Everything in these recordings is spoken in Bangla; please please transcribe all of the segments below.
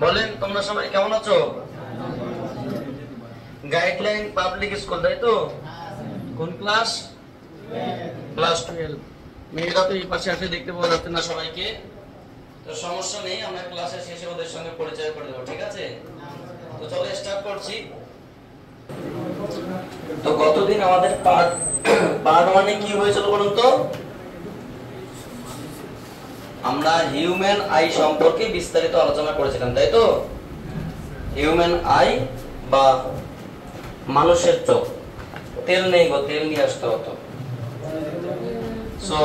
বলেন তোমরা সবাই কেমন আছো? গাইডলাইন পাবলিক স্কুল, তাই তো? কোন ক্লাস? ক্লাস 12। মেয়েরা তো এই পাশে আসে, দেখতে পাওয়া যাচ্ছে না সবাইকে, তো সমস্যা নেই, আমরা ক্লাসের শেষে ওদের সঙ্গে পরিচয় করে দেবো, ঠিক আছে? তো চলো স্টার্ট করছি। তো গতদিন আমাদের পার্ট 1 এ কি হয়েছিল বলুন তো? আমরা হিউম্যান আই সম্পর্কে বিস্তারিত আলোচনা করেছিলাম, তাই তো? হিউম্যান আই বা মানুষের চোখ। তেল নেই গো, তেল নিয়ে আসতে হতো। সো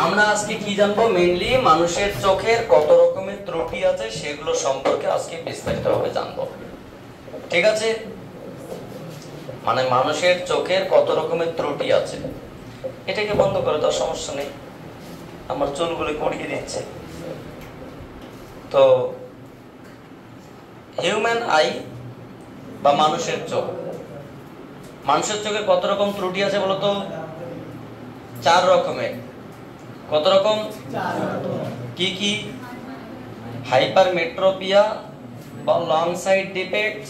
আমরা আজকে কি জানবো? মেইনলি মানুষের চোখের কত রকমের ত্রুটি আছে সেগুলো সম্পর্কে আজকে বিস্তারিতভাবে জানবো, ঠিক আছে? মানে মানুষের চোখের কত রকমের ত্রুটি আছে, এটাকে বন্ধ করে দাও, সমস্যা নেই, আমার চুলগুলো করিয়ে দিচ্ছে। তো হিউম্যান আই বা মানুষের চোখ, মানুষের চোখে কত রকম ত্রুটি আছে বলতো? 4 রকমের। কত রকম? কি কি? হাইপারমেট্রোপিয়া বা লং সাইট ডিফেক্টস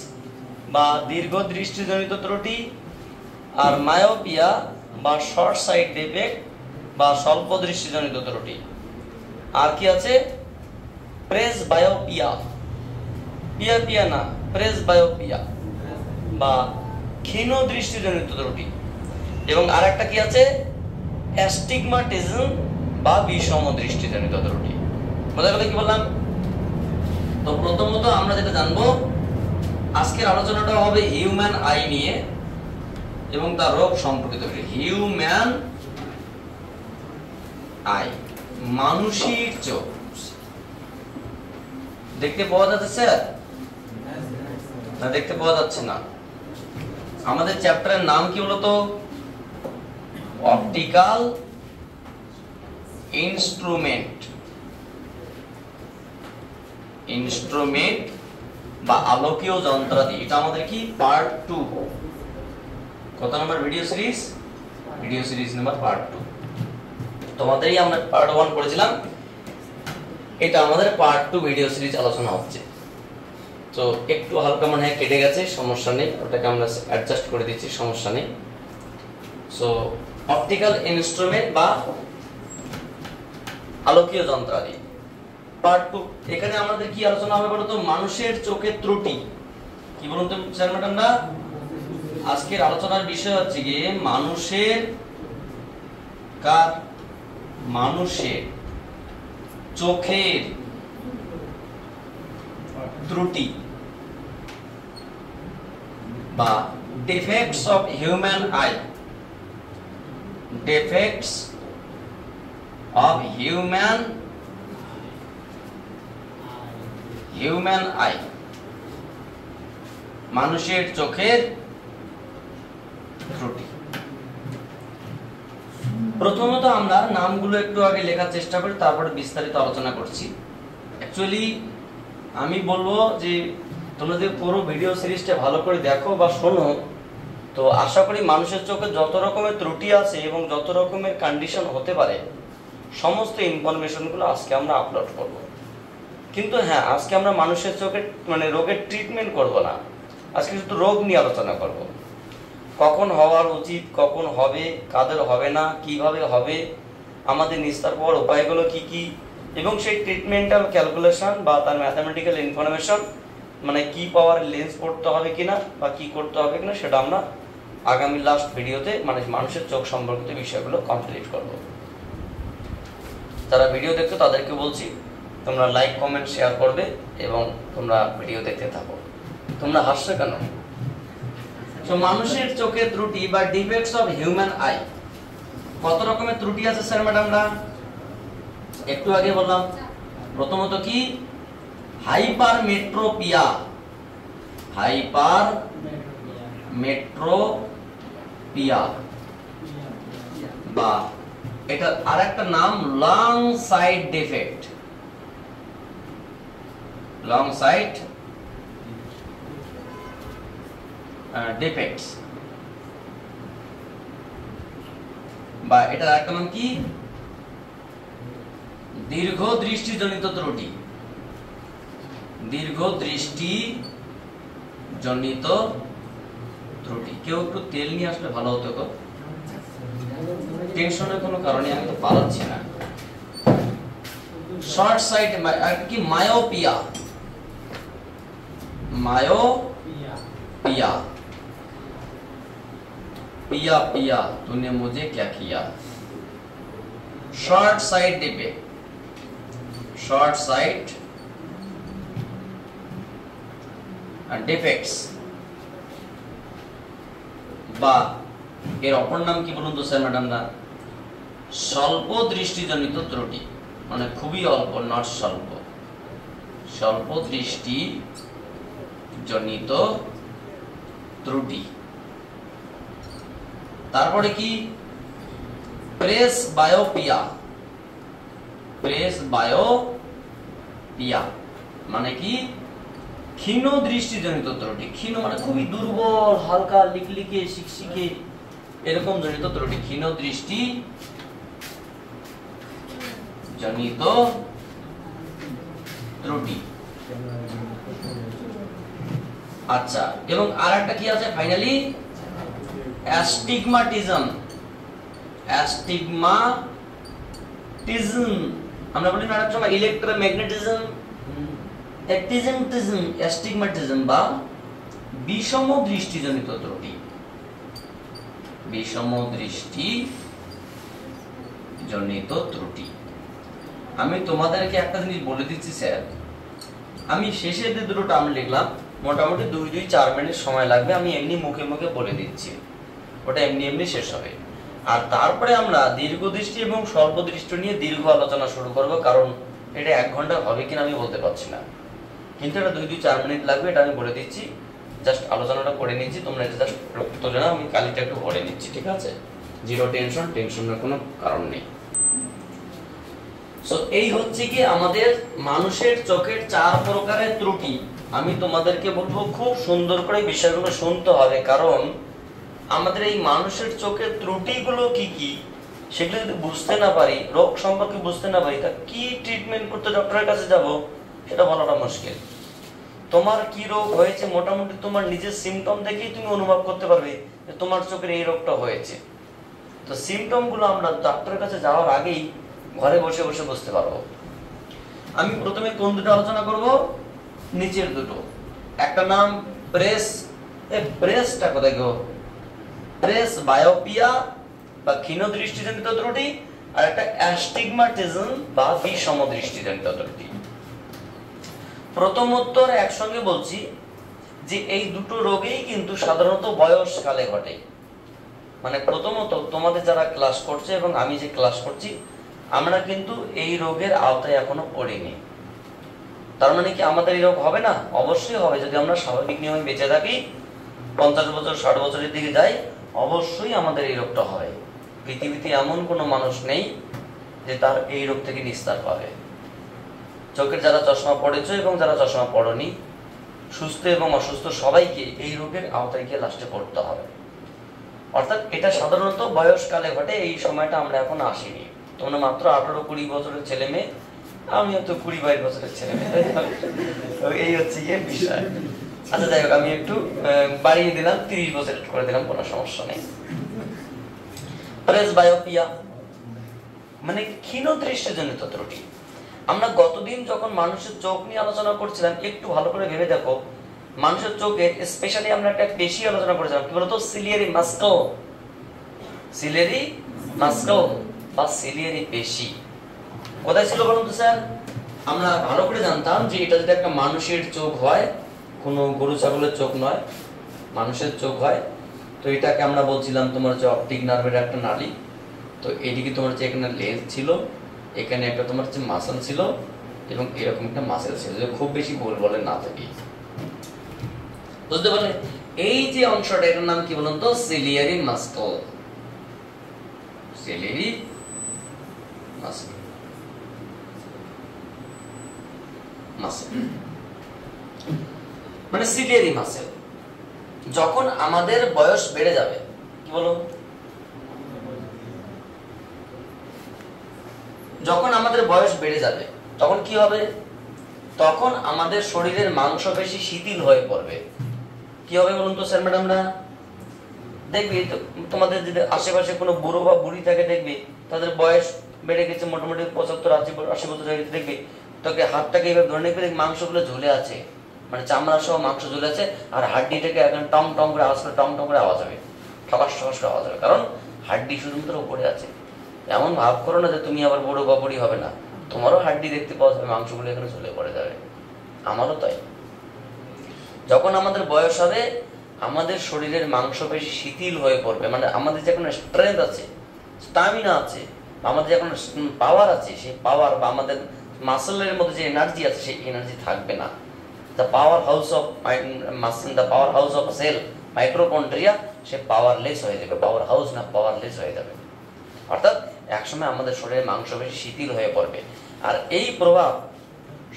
বা দীর্ঘ দৃষ্টিজনিত ত্রুটি, আর মায়োপিয়া বা শর্ট সাইট ডিফেক্ট বা স্বল্প দৃষ্টিজনিত ত্রুটি। আর কি আছে? প্রেসবায়োপিয়া, পিয়া না, প্রেসবায়োপিয়া বা ক্ষীণ দৃষ্টিজনিত ত্রুটি। এবং আরেকটা কি আছে? অ্যাস্টিগমাটিজম বা বিষম দৃষ্টিজনিত ত্রুটি। বোঝা গেল কি বললাম? তো প্রথমত আমরা যেটা জানবো, আজকের আলোচনাটা হবে হিউম্যান আই নিয়ে এবং তার রোগ সম্পর্কিত। হিউম্যান আই, মানুষের চোখ। দেখতে পাওয়া যাচ্ছে স্যার? না, দেখতে পাওয়া যাচ্ছে না। আমাদের চ্যাপ্টারের নাম কি বলতো? Optical instrument. ইনস্ট্রুমেন্ট বা আলোকীয় যন্ত্রাদি, এটা আমাদের কি পার্ট 2। কত নম্বর video series? Video series number part 2। তোমাদেরই আমরা পার্ট 1 করেছিলাম, এটা আমাদের পার্ট 2 ভিডিও সিরিজ আলোচনা হচ্ছে। তো একটু হালকা মনে হয় কেটে গেছে, সমস্যা নেই, ওটাকে আমরা অ্যাডজাস্ট করে দিচ্ছি, সমস্যা নেই। সো অপটিক্যাল ইনস্ট্রুমেন্ট বা আলোকীয় যন্ত্রাদি পার্ট 2। এখানে আমাদের কি আলোচনা হবে বলতো? মানুষের চোখের ত্রুটি। কি বলুন তো স্যার ম্যাডামরা? আজকের আলোচনার বিষয় হচ্ছে কি মানুষের চোখের ত্রুটি বা defects of human I. Defects of human I, মানুষের চোখের ত্রুটি। প্রথমত আমরা নামগুলো একটু আগে লেখার চেষ্টা করি, তারপরে বিস্তারিত আলোচনা করছি। অ্যাকচুয়ালি আমি বলবো যে তোমরা যদি পুরো ভিডিও সিরিজটা ভালো করে দেখো বা শোনো, তো আশা করি মানুষের চোখে যত রকমের ত্রুটি আছে এবং যত রকমের কন্ডিশন হতে পারে সমস্ত ইনফরমেশনগুলো আজকে আমরা আপলোড করব। কিন্তু হ্যাঁ, আজকে আমরা মানুষের চোখের মানে রোগের ট্রিটমেন্ট করব না, আজকে শুধু রোগ নিয়ে আলোচনা করব। কখন হওয়ার উচিত, কখন হবে, কাদের হবে না, কিভাবে হবে, আমাদের নিস্তার পাওয়ার উপায়গুলো কি কি, এবং সেই ট্রিটমেন্টাল ক্যালকুলেশন বা তার ম্যাথামেটিক্যাল ইনফরমেশন, মানে কি পাওয়ার লেন্স পড়তে হবে কিনা বা কি করতে হবে কিনা, সেটা আমরা আগামী লাস্ট ভিডিওতে মানে মানুষের চোখ সম্পর্কিত বিষয়গুলো কমপ্লিট করব। যারা ভিডিও দেখছো তাদেরকে বলছি তোমরা লাইক কমেন্ট শেয়ার করবে এবং তোমরা ভিডিও দেখতে থাকো। তোমরা হাসছো কেন? তো মানুষের চোখের ত্রুটি বা ডিফেক্টস অফ হিউম্যান আই, কত রকমের ত্রুটি আছে স্যার ম্যাডামরা? একটু আগে বললাম। প্রথমত কি? হাইপারমেট্রোপিয়া। হাইপারমেট্রোপিয়া বা এটা আরেকটা নাম long sight defect. Long sight defects বা এটা আরেকটা নাম কি? দীর্ঘ দৃষ্টিজনিত ত্রুটি। দীর্ঘ দৃষ্টি জনিত ত্রুটি। কেউ একটু তেল নিয়ে আসলে ভালো হতো গো, টেনশনের কোনো কারণে আমি তো পালাচ্ছি না। শর্ট সাইট কি মায়োপিয়া, मायोपिया, पिया पिया तूने मुझे क्या किया। Short site defect, short site defects বা এর অপর নাম কি বলুন তো স্যার ম্যাডামরা? স্বল্প দৃষ্টিজনিত ত্রুটি, মানে খুবই অল্প, নট স্বল্প, স্বল্প দৃষ্টি জনিত ত্রুটি। তারপরে কি প্রেস বায়োপিয়া, প্রেস বায়োপিয়া মানে কি ক্ষীণ দৃষ্টিজনিত ত্রুটি। ক্ষীণ মানে খুবই দুর্বল, হালকা, লিকলিকে, শিকশিকে এরকম জনিত ত্রুটি, ক্ষীণ দৃষ্টি জনিত ত্রুটি। আচ্ছা, এবং আরেকটা কি আছে ফাইনালি? অ্যাস্টিগমাটিজম, অ্যাস্টিগমাটিজম আমরা বলি না আরেক সময় ইলেকট্রোম্যাগনেটিজম, অ্যাক্টিজেন্টিজম, অ্যাস্টিগমাটিজম বা বিষম দৃষ্টিজনিত ত্রুটি, বিষম দৃষ্টি জনিত ত্রুটি। আমি তোমাদেরকে একটা জিনিস বলে দিচ্ছি স্যার, আমি শেষে যে দুটো টার্ম লিখলাম মোটামুটি 2-4 মিনিট সময় লাগবে, আমি এমনি মুখে মুখে বলে দিচ্ছি, ওটা এমনি এমনি শেষ হবে। আর তারপরে আমরা দীর্ঘ দৃষ্টি এবং স্বল্প দৃষ্টি নিয়ে দীর্ঘ আলোচনা শুরু করব, কারণ এটা 1 ঘন্টা হবে কিনা আমি বলতে পারছি না, কিন্তু এটা 2-4 মিনিট লাগবে, এটা আমি বলে দিচ্ছি। জাস্ট আলোচনাটা করে নিচ্ছি, তোমরা এটা জাস্ট তুলে নাও, আমি কালিটা একটু ভরে নিচ্ছি, ঠিক আছে? জিরো টেনশন, টেনশনের কোনো কারণ নেই। সো এই হচ্ছে কি আমাদের মানুষের চোখের 4 প্রকারের ত্রুটি। আমি তোমাদেরকে বলবো খুব সুন্দর করে বিষয়গুলো শুনতে হবে, কারণ আমাদের এই মানুষের চোখের ত্রুটিগুলো কি কি সেগুলো যদি বুঝতে না পারি, রোগ সম্পর্কে বুঝতে না পারি, তা কি ট্রিটমেন্ট করতে ডক্টরের কাছে যাব সেটা বলাটা মুশকিল। তোমার কি রোগ হয়েছে মোটামুটি তোমার নিজের সিমটম দেখেই তুমি অনুভব করতে পারবে যে তোমার চোখের এই রোগটা হয়েছে। তো সিমটম গুলো আমরা ডক্টরের কাছে যাওয়ার আগেই ঘরে বসে বসে বুঝতে পারবো। আমি প্রথমে কোন দুটো আলোচনা করব? নিচের দুটো। একটা নাম প্রেস, প্রেসটা কোথায় গো? প্রেস বায়োপিয়া বা ক্ষীণ দৃষ্টিজনিত ত্রুটি, আর একটা অ্যাস্টিগমাটিজম বা বিষম দৃষ্টিজনিত ত্রুটি। প্রথমোত্তর একসঙ্গে বলছি যে এই দুটো রোগেই কিন্তু সাধারণত বয়সকালে ঘটে। মানে প্রথমত তোমাদের যারা ক্লাস করছে এবং আমি যে ক্লাস করছি, আমরা কিন্তু এই রোগের আওতায় এখনো পড়িনি। তার মানে কি আমাদের এই রোগ হবে না? অবশ্যই হবে, যদি আমরা স্বাভাবিক নিয়মে বেঁচে থাকি, 50 বছর 60 বছরের দিকে যাই, অবশ্যই আমাদের এই রোগটা হয়। পৃথিবীতে এমন কোনো মানুষ নেই যে তার এই রোগ থেকে নিস্তার পাবে। চোখের যারা চশমা পড়েছো এবং যারা চশমা পড়নি, সুস্থ এবং অসুস্থ সবাইকে এই রোগের আওতায় গিয়ে লাস্টে পড়তে হবে। অর্থাৎ এটা সাধারণত বয়সকালে ঘটে, এই সময়টা আমরা এখন আসিনি। তোমরা মাত্র 18-20 বছরের ছেলে মেয়ে, আমিও তো 20-22 বছরের ছেলে মেয়ে, এই হচ্ছে গিয়ে বিষয়। আচ্ছা যাই হোক, আমি একটু বাড়িয়ে দিলাম, 30 বছর করে দিলাম, কোনো সমস্যা নেই। প্রেস বায়োপিয়া মানে ক্ষীণ দৃষ্টিজনিত ত্রুটি। আমরা গতদিন যখন মানুষের চোখ নিয়ে আলোচনা করছিলাম, একটু ভালো করে ভেবে দেখো, মানুষের চোখে স্পেশালি আমরা একটা পেশি আলোচনা করেছিলাম, কি বলতো? সিলিয়ারি মাস্কল, সিলিয়ারি মাস্কল বা সিলিয়ারি পেশি কোথায় ছিল বলুন তো স্যার? আমরা ভালো করে জানতাম যে এটা যদি একটা মানুষের চোখ হয়, কোনো গরু ছাগলের চোখ নয়, মানুষের চোখ হয়, তো এটাকে আমরা বলছিলাম তোমার যে অপটিক নার্ভের একটা নালী। তো এদিকে তোমার যে এখানে লেন্স ছিল, এখানে একটা তোমার যে মাসল ছিল এবং এরকম একটা মাসেল ছিল, যে খুব বেশি গোল বলে না থাকে, বুঝতে পারলে? এই যে অংশটা, এটার নাম কি বলুন তো? সিলিয়ারি মাস্কল, সিলিয়ারি মাস্কল, মাসেল মানে সিলিয়ারি মাসেল। যখন আমাদের বয়স বেড়ে যাবে, কি বলো? যখন আমাদের বয়স বেড়ে যাবে তখন কি হবে? তখন আমাদের শরীরের মাংসপেশি শিথিল হয়ে পড়বে। কি হবে বলুন তো স্যার ম্যাডামরা? দেখবি তোমাদের যদি আশেপাশে কোনো বুড়ো বা বুড়ি থাকে, দেখবি তাদের বয়স বেড়ে গেছে, মোটামুটি ৭৫-৮০ বছর হয়ে গেছে, দেখবি তোকে হাতটাকে এইভাবে ধরে নিয়ে মাংসগুলো ঝুলে আছে, মানে চামড়া সহ মাংস ঝুলে আছে, আর হাড্ডিটাকে এখন টং টং করে আওয়াজ করে, টং টং করে আওয়াজ হবে, ঠকাস ঠকাস করে আওয়াজ হবে, কারণ হাড্ডি শুধুমাত্র উপরে আছে। এমন ভাব করো না যে তুমি আবার বড় বা বুড়ি হবে না, তোমারও হাড্ডি দেখতে পাওয়া যাবে, মাংসগুলো এখানে ঝুলে পড়ে যাবে। আমারও তাই। যখন আমাদের বয়স হবে, আমাদের শরীরের মাংসপেশি শিথিল হয়ে পড়বে, মানে আমাদের যে কোনো স্ট্রেংথ আছে, স্টামিনা আছে, আমাদের যে কোনো পাওয়ার আছে, সেই পাওয়ার বা আমাদের মাসেলের মধ্যে যে এনার্জি আছে, সেই এনার্জি থাকবে না। The powerhouse of muscle, the powerhouse of cell mitochondria, সে পাওয়ারলেস হয়ে যাবে, পাওয়ার হাউস না পাওয়ারলেস হয়ে যাবে। অর্থাৎ একসময় আমাদের শরীরের মাংসপেশি শিথিল হয়ে পড়বে। আর এই প্রভাব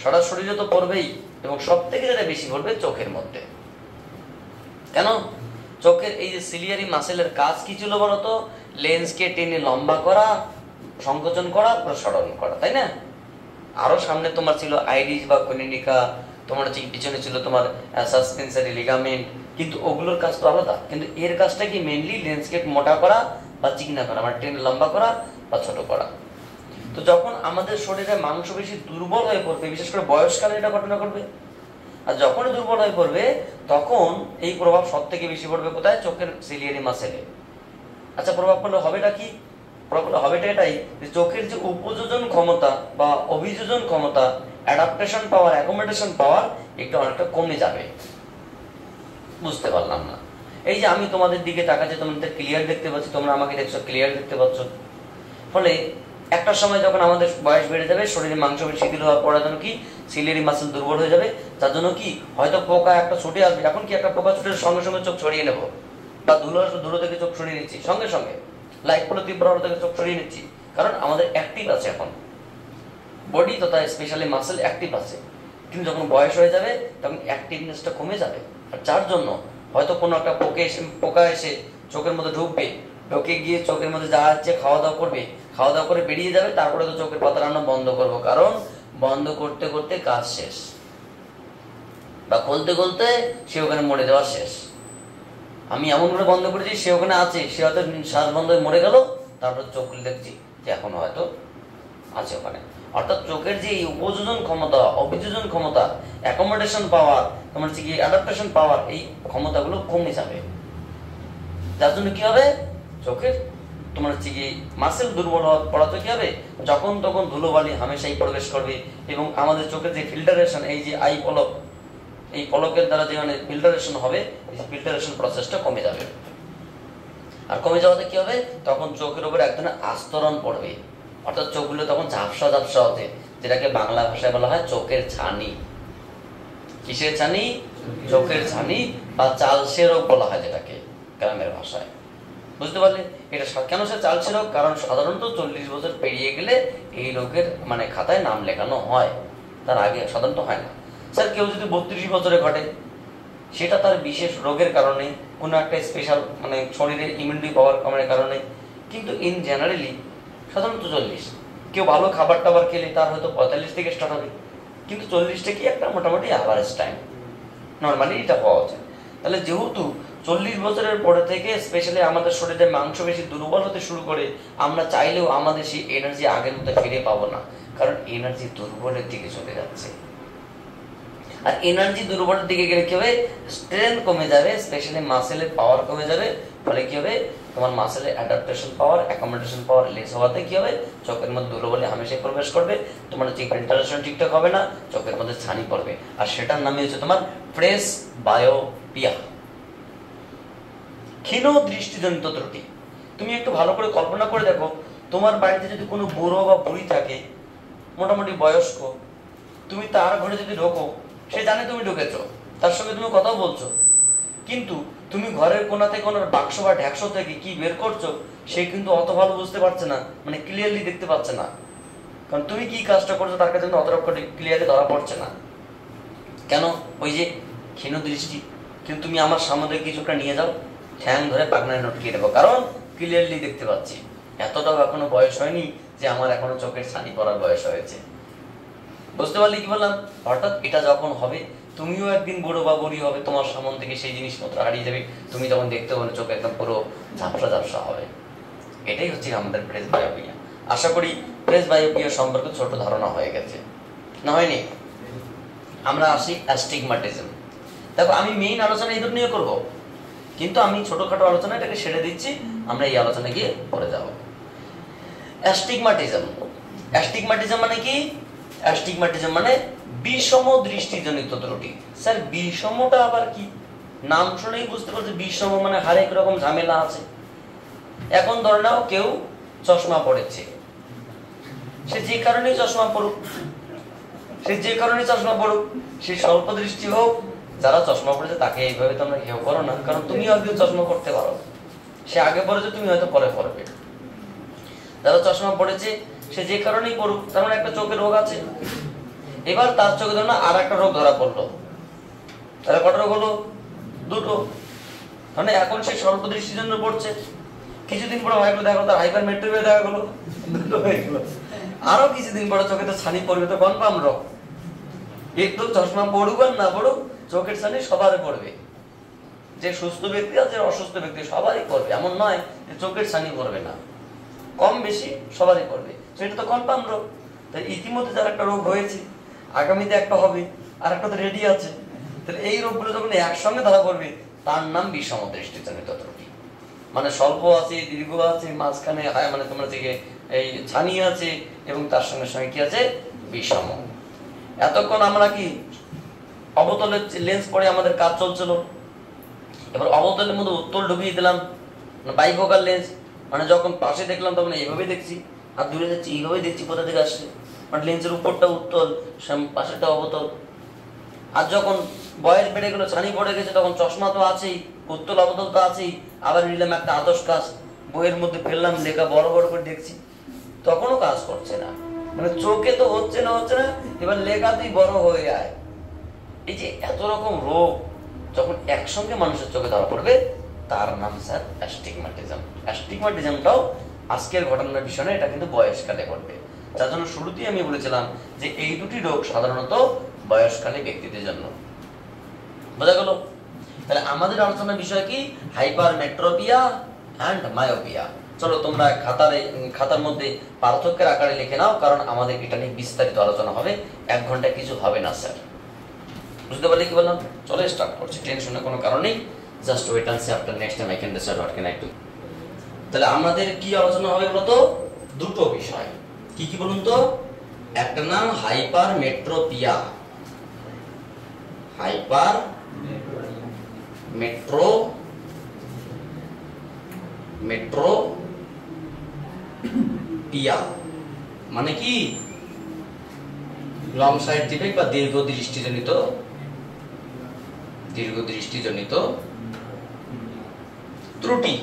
সারা শরীরে তো পড়বেই, এবং সব থেকে যেটা বেশি পড়বে চোখের মধ্যে। কেন? চোখের এই যে সিলিয়ারি মাসেলের কাজ কি ছিল বলতো? লেন্সকে টেনে লম্বা করা, সংকোচন করা, প্রসারণ করা, তাই না? আরো সামনে তোমার ছিল আইরিস বা কর্নিকা, তোমার পিছনে ছিল তোমার সাসপেন্সারি লিগামেন্ট, কিন্তু ওগুলোর কাজ তো আলাদা। কিন্তু এর কাজটা কি মেইনলি লেন্সকে মোটা করা বা চিকনা করা, মানে টেনে লম্বা করা বা ছোট করা। তো যখন আমাদের শরীরে মাংসপেশি দুর্বল হয়ে পড়বে, বিশেষ করে বয়সকালে এটা ঘটনা ঘটবে, আর যখনই দুর্বল হয়ে পড়বে তখন এই প্রভাব সব থেকে বেশি পড়বে কোথায়? চোখের সিলিয়ারি মাসেলে। আচ্ছা, প্রভাব পড়লে হবেটা কি? প্রভাব পড়লে হবেটা এটাই যে চোখের যে উপযোজন ক্ষমতা বা অভিযোজন ক্ষমতা, অ্যাডাপ্টেশন পাওয়ার, অ্যাকোমোডেশন পাওয়ার একটু অনেকটা কমে যাবে। বুঝতে পারলাম না? এই যে আমি তোমাদের দিকে তাকাচ্ছি, তোমাদের ক্লিয়ার দেখতে পাচ্ছি, তোমরা আমাকে দেখছো, ক্লিয়ার দেখতে পাচ্ছ। ফলে একটা সময় যখন আমাদের বয়স বেড়ে যাবে, শরীরে মাংসপেশি শিথিল হওয়ার পড়ার জন্য কি সিলিয়ারি মাসেল দুর্বল হয়ে যাবে, তার জন্য কি হয়তো পোকা একটা ছুটে আসবে। এখন কি একটা পোকা ছুটে সঙ্গে সঙ্গে চোখ ছড়িয়ে নেবো, বা ধুলো থেকে চোখ সরিয়ে নিচ্ছি, সঙ্গে সঙ্গে লাইট পড়লে তীব্র আলো থেকে চোখ সরিয়ে নিচ্ছি, কারণ আমাদের অ্যাক্টিভ আছে এখন বডি তথা স্পেশালি মাসেল অ্যাক্টিভ আছে। কিন্তু যখন বয়স হয়ে যাবে তখন অ্যাক্টিভনেসটা কমে যাবে, আর যার জন্য হয়তো কোনো একটা পোকা এসে চোখের মধ্যে ঢুকবে, ঢুকে গিয়ে চোখের মধ্যে যা আছে খাওয়া দাওয়া করবে, খাওয়া দাওয়া করে বেরিয়ে যাবে, তারপরে তো চোখের পাতা রান্না বন্ধ করবো, কারণ বন্ধ করতে করতে কাজ শেষ, বা খুলতে খুলতে সে ওখানে মরে যাওয়া শেষ। আমি এমন করে বন্ধ করেছি, সে ওখানে আছে, সে হয়তো শ্বাস বন্ধ হয়ে মরে গেল, তারপর চোখ খুলে দেখছি যে এখন হয়তো আছে ওখানে। অর্থাৎ চোখের যে উপযোজন ক্ষমতা, অভিযোজন ক্ষমতা, অ্যাকোমোডেশন পাওয়ার, তোমার হচ্ছে কি অ্যাডাপ্টেশন পাওয়ার, এই ক্ষমতাগুলো কমে যাবে। যার জন্য কি হবে? চোখের তোমার হচ্ছে কি মাসেল দুর্বল পড়াতে কি হবে? যখন তখন ধুলোবালি হামেশাই প্রবেশ করবে, এবং আমাদের চোখের যে ফিল্টারেশন, এই যে আই পলক, এই পলকের দ্বারা যে মানে ফিল্টারেশন হবে, এই ফিল্টারেশন প্রসেসটা কমে যাবে। আর কমে যাওয়াতে কি হবে? তখন চোখের উপর এক ধরনের আস্তরণ পড়বে, অর্থাৎ চোখগুলো তখন ঝাপসা ঝাপসা হতে, যেটাকে বাংলা ভাষায় বলা হয় চোখের ছানি। কিসের ছানি? চোখের ছানি, বা চালসে রোগ বলা হয় যেটাকে গ্রামের ভাষায়। বুঝতে পারলে? এটা কেন সে চালসে রোগ? কারণ সাধারণত 40 বছর পেরিয়ে গেলে এই রোগের মানে খাতায় নাম লেখানো হয়, তার আগে সাধারণত হয় না। স্যার কেউ যদি 32 বছরে ঘটে, সেটা তার বিশেষ রোগের কারণে, কোনো একটা স্পেশাল মানে শরীরের ইমিউনিটি পাওয়ার কমার কারণে, কিন্তু ইন জেনারেলি সাধারণত 40। কেউ ভালো খাবার টাবার খেলে তার হয়তো 45 থেকে স্টার্ট হবে, কিন্তু 40টা কি একটা মোটামুটি অ্যাভারেজ টাইম, নর্মালি এটা হওয়া উচিত। তাহলে যেহেতু 40 বছরের পরে থেকে স্পেশালি আমাদের শরীরে মাংসপেশি দুর্বল হতে শুরু করে, আমরা চাইলেও আমাদের সেই এনার্জি আগের মতো ফিরে পাবো না, কারণ এনার্জি দুর্বলের দিকে চলে যাচ্ছে। আর এনার্জি দুর্বলের দিকে গেলে কি হবে? স্ট্রেংথ কমে যাবে, স্পেশালি মাসেলের পাওয়ার কমে যাবে। ফলে কি হবে? তোমার মাসেলের অ্যাডাপ্টেশন পাওয়ার, অ্যাকোমোডেশন পাওয়ার লেস হওয়াতে কি হবে? চোখের মধ্যে ধুলোবালি হামেশাই প্রবেশ করবে, তোমার হচ্ছে ভেন্টিলেশন ঠিকঠাক হবে না, চোখের মধ্যে ছানি পড়বে, আর সেটার নামই হচ্ছে তোমার প্রেসবায়োপিয়া, ক্ষীণ দৃষ্টিজনিত ত্রুটি। তুমি একটু ভালো করে কল্পনা করে দেখো, তোমার বাড়িতে যদি কোনো বুড়ো বা বুড়ি থাকে, মোটামুটি বয়স্ক, তুমি তার ঘরে যদি ঢোকো, সে জানে তুমি ঢুকেছো, তার সঙ্গে তুমি কথাও বলছো, কিন্তু তুমি ঘরের কোনা থেকে কোনো বাক্স বা ঢ্যাকশো থেকে কি বের করছো, সে কিন্তু অত ভালো বুঝতে পারছে না, মানে ক্লিয়ারলি দেখতে পাচ্ছে না, কারণ তুমি কি কাজটা করছো তার কাছে অতটা ক্লিয়ারলি ধরা পড়ছে না। কেন? ওই যে ক্ষীণ দৃষ্টি। কিন্তু তুমি আমার সামনে কিছুটা নিয়ে যাও, ঠ্যাং ধরে পাগনায় নটকিয়ে দেবো, কারণ ক্লিয়ারলি দেখতে পাচ্ছি। এতটাও এখনো বয়স হয়নি যে আমার এখনো চোখের ছানি পড়ার বয়স হয়েছে। বুঝতে পারলে কি বললাম? অর্থাৎ এটা যখন হবে তুমিও একদিন বুড়ো বা বুড়ি হবে, তোমার সামন থেকে সেই জিনিসপত্র হারিয়ে যাবে, তুমি তখন দেখতে পাবে চোখ একদম পুরো ঝাপসা ঝাপসা হবে। এটাই হচ্ছে আমাদের প্রেসবায়োপিয়া। আশা করি প্রেসবায়োপিয়া সম্পর্কে ছোট ধারণা হয়ে গেছে, না হয়নি? আমরা আসি অ্যাস্টিগমাটিজম। দেখো আমি মেইন আলোচনা এদের নিয়ে করব, কিন্তু আমি ছোটখাটো আলোচনা এটাকে সেরে দিচ্ছি, আমরা এই আলোচনা গিয়ে পরে যাব। অ্যাস্টিগমাটিজম, অ্যাস্টিগমাটিজম মানে কি? অ্যাস্টিগমাটিজম মানে বিষম দৃষ্টিজনিত ত্রুটি। স্যার বিষমটা আবার কি? নাম শুনেই বুঝতে পারছি বিষম মানে হরেক রকম ঝামেলা আছে। এখন ধরে নাও কেউ চশমা পড়েছে, সে যে কারণেই চশমা পড়ুক, সে স্বল্প দৃষ্টি হোক, যারা চশমা পড়েছে তাকে এইভাবে তোমরা কেউ করো না, কারণ তুমিও একদিন চশমা পড়তে পারো, সে আগে পড়েছে, তুমি হয়তো পরে পড়বে। যারা চশমা পড়েছে সে যে কারণেই পড়ুক, তার মানে একটা চোখের রোগ আছে। এবার তার চোখে ধরো না আর একটা রোগ ধরা পড়লো, তাহলে কটা রোগ হলো? দুটো। মানে এখন সে স্বল্প দৃষ্টির জন্য পড়ছে, কিছুদিন পরে হয়তো দেখো তার হাইপারমেট্রোপিয়া দেখা গেলো, দুটো হয়ে গেল। আরো কিছুদিন পরে চোখে তো ছানি পড়বে, তো কনফার্ম রোগ। একটু চশমা পড়ুক আর না পড়ুক, চোখের ছানি সবারই পড়বে। যে সুস্থ ব্যক্তি আছে অসুস্থ ব্যক্তি সবারই পড়বে, এমন নয় যে চোখের ছানি পড়বে না, কম বেশি সবারই পড়বে, সেটা তো কনফার্ম রোগ। তাই ইতিমধ্যে যার একটা রোগ হয়েছে, আগামীতে একটা হবে, আর একটা তো রেডি আছে, তাহলে এই রোগগুলো যখন একসঙ্গে ধরা পড়বে তার নাম বিষম দৃষ্টিজনিত ত্রুটি। মানে স্বল্প আছে, দীর্ঘ আছে, মাঝখানে মানে তোমরা থেকে এই ছানি আছে, এবং তার সঙ্গে সঙ্গে কি আছে? বিষম। এতক্ষণ আমরা কি অবতলের লেন্স পরে আমাদের কাজ চলছিল, এবার অবতলের মধ্যে উত্তল ঢুকিয়ে দিলাম, বাইফোকাল লেন্স, মানে যখন পাশে দেখলাম তখন এইভাবে দেখছি, আর দূরে যাচ্ছি এইভাবে দেখছি, কোথা থেকে আসছে, মানে লেন্সের উপরটা উত্তল, পাশেরটা অবতল। আর যখন বয়স বেড়ে গেল, ছানি পড়ে গেছে, তখন চশমা তো আছেই, উত্তল অবতল তো আছেই, আবার নিলাম একটা আদর্শ কাজ, বইয়ের মধ্যে ফেললাম, লেখা বড় বড় করে দেখছি, তখনও কাজ করছে না। মানে চোখে তো হচ্ছে না, এবার লেখাতেই বড় হয়ে যায়। এই যে এত রকম রোগ যখন একসঙ্গে মানুষের চোখে ধরা পড়বে তার নাম স্যার অ্যাস্টিগমাটিজম। অ্যাস্টিগমাটিজমটাও আজকের ঘটনার বিষয় না, এটা কিন্তু বয়সকালে ঘটবে। যার জন্য শুরুতেই আমি বলেছিলাম যে এই দুটি রোগ সাধারণত বয়সকালে ব্যক্তিদের জন্য। বোঝা গেল? তাহলে আমাদের আলোচনার বিষয় কি? Hypermetropia and myopia. চলো তোমরা খাতার মধ্যে পার্থক্যের আকারে লিখে নাও, কারণ আমাদের এটা নিয়ে বিস্তারিত আলোচনা হবে, 1 ঘন্টায় কিছু হবে না স্যার। বুঝতে পারলে কি বললাম? চলো স্টার্ট করছি, টেনশনের কোনো কারণ নেই, just wait and see after next time I can decide what can I do. তাহলে আমাদের কি আলোচনা হবে বলতো? দুটো বিষয়। কি কি বলুন তো? একটা নাম হাইপারমেট্রোপিয়া, মেট্রোপিয়া মানে কি? লং সাইড ডিফেক্ট বা দীর্ঘ দৃষ্টিজনিত ত্রুটি।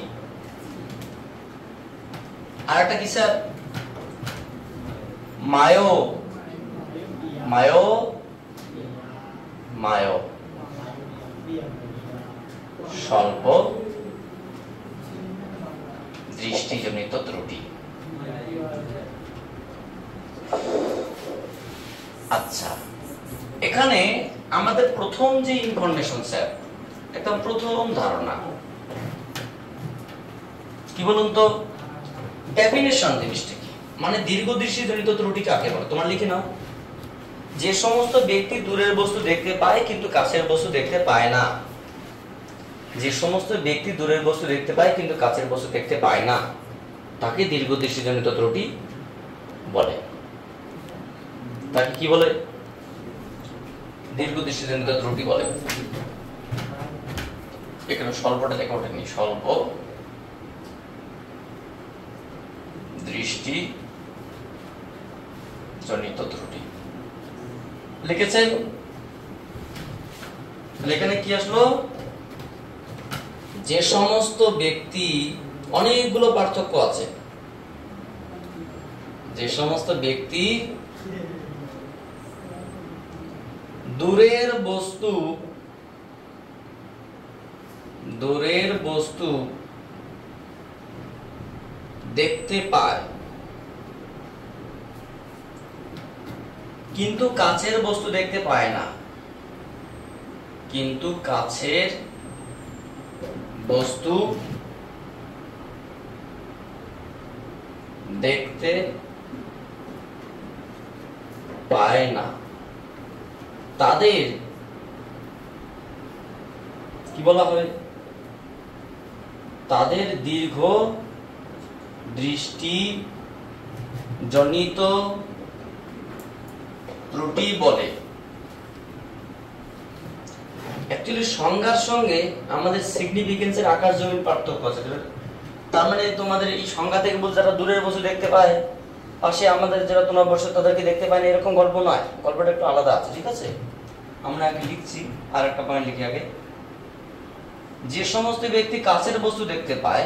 আর একটা কি স্যার? মায়ো স্বল্প দৃষ্টিজনিত ত্রুটি। আচ্ছা, এখানে আমাদের প্রথম যে ইনফরমেশন স্যার, একদম প্রথম ধারণা কি বলুন তো? ডেফিনেশন জিনিসটা কি, মানে দীর্ঘদৃষ্টিজনিত ত্রুটি কাকে বলে? তোমার লিখে নাও। যে সমস্ত ব্যক্তি দূরের বস্তু দেখতে পায় কিন্তু কাছের বস্তু দেখতে পায় না, যে সমস্ত ব্যক্তি দূরের বস্তু দেখতে পায় কিন্তু কাছের বস্তু দেখতে পায় না, তাকে দীর্ঘদৃষ্টিজনিত ত্রুটি বলে। তাকে কি বলে? দীর্ঘদৃষ্টিজনিত ত্রুটি বলে। এখানে স্বল্পটা লেখা ওঠেনি, স্বল্প দৃষ্টিজনিত ত্রুটি লিখেছেন। এখানে কি আসলো? যে সমস্ত ব্যক্তি, অনেকগুলো পার্থক্য আছে, যে সমস্ত ব্যক্তি দূরের বস্তু দেখতে পায় কিন্তু কাছের বস্তু দেখতে পায় না, কিন্তু কাছের বস্তু দেখতে পায় না, তাদের কি বলা হয়? তাদের দীর্ঘ দৃষ্টি জনিত ত্রুটি বলে। অ্যাকচুয়ালি সংজ্ঞার সঙ্গে আমাদের সিগনিফিকেন্সের আকাশ জমিন পার্থক্য আছে। তার মানে তোমাদের এই সংজ্ঞা থেকে বলতে যারা দূরের বস্তু দেখতে পায়, পাশে আমাদের যারা তোমার বসে তাদেরকে দেখতে পায় না, এরকম গল্প নয়, গল্পটা একটু আলাদা আছে। ঠিক আছে, আমরা আগে লিখছি, আর একটা পয়েন্ট লিখি আগে। যে সমস্ত ব্যক্তি কাছের বস্তু দেখতে পায়,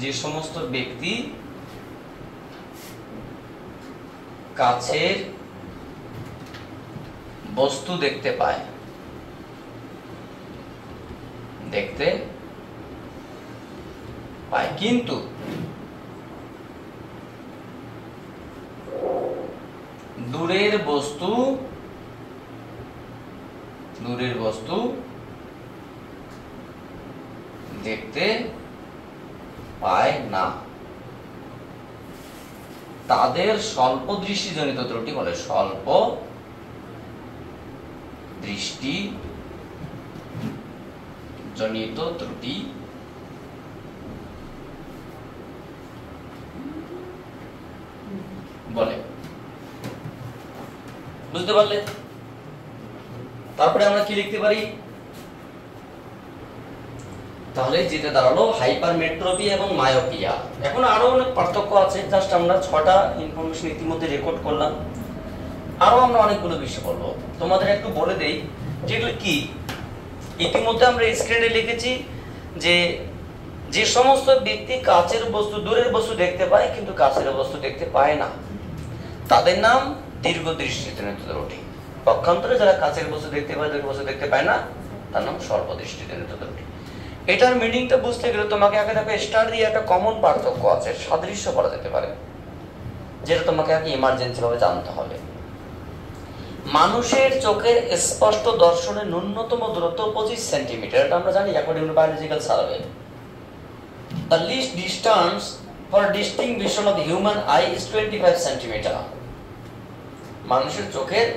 যে সমস্ত ব্যক্তি কাছের বস্তু দেখতে পায়, দেখতে পায়, কিন্তু দূরের বস্তু দেখতে পায় না, তাদের স্বল্প দৃষ্টিজনিত ত্রুটি বলে। স্বল্প দৃষ্টি জনিত ত্রুটি বলে। বুঝতে পারলে? তারপরে আমরা কি লিখতে পারি? তাহলে যেটা দাঁড়ালো হাইপারমেট্রোপি এবং মায়োপিয়া। এখন আরো অনেক পার্থক্য আছে, জাস্ট আমরা 6টা ইনফরমেশন ইতিমধ্যে রেকর্ড করলাম, আরো আমরা অনেকগুলো বিষয় বলবো। তোমাদের একটু বলে দেই যেগুলো কি। ইতিমধ্যে আমরা স্ক্রিনে লিখেছি যে যে সমস্ত ব্যক্তি কাছের বস্তু দূরের বস্তু দেখতে পায় কিন্তু কাছের বস্তু দেখতে পায় না, তাদের নাম দীর্ঘ দৃষ্টিজনিত ত্রুটি। পক্ষান্তরে যারা কাছের বস্তু দেখতে পায় দূরের বস্তু দেখতে পায় না, তার নাম স্বল্প দৃষ্টিজনিত ত্রুটি। এটার মিনিংটা বুঝতে গেলে তোমাকে আগে দেখো স্টার দিয়ে একটা কমন পার্থক্য আছে, সাদৃশ্য করা যেতে পারে, যেটা তোমাকে আগে ইমার্জেন্সি ভাবে জানতে হবে। মানুষের চোখের স্পষ্ট দর্শনের ন্যূনতম দূরত্ব 25 সেন্টিমিটার, এটা আমরা জানি according to biological survey. The least distance for distinction of the human eye is 25 centimetre. মানুষের চোখের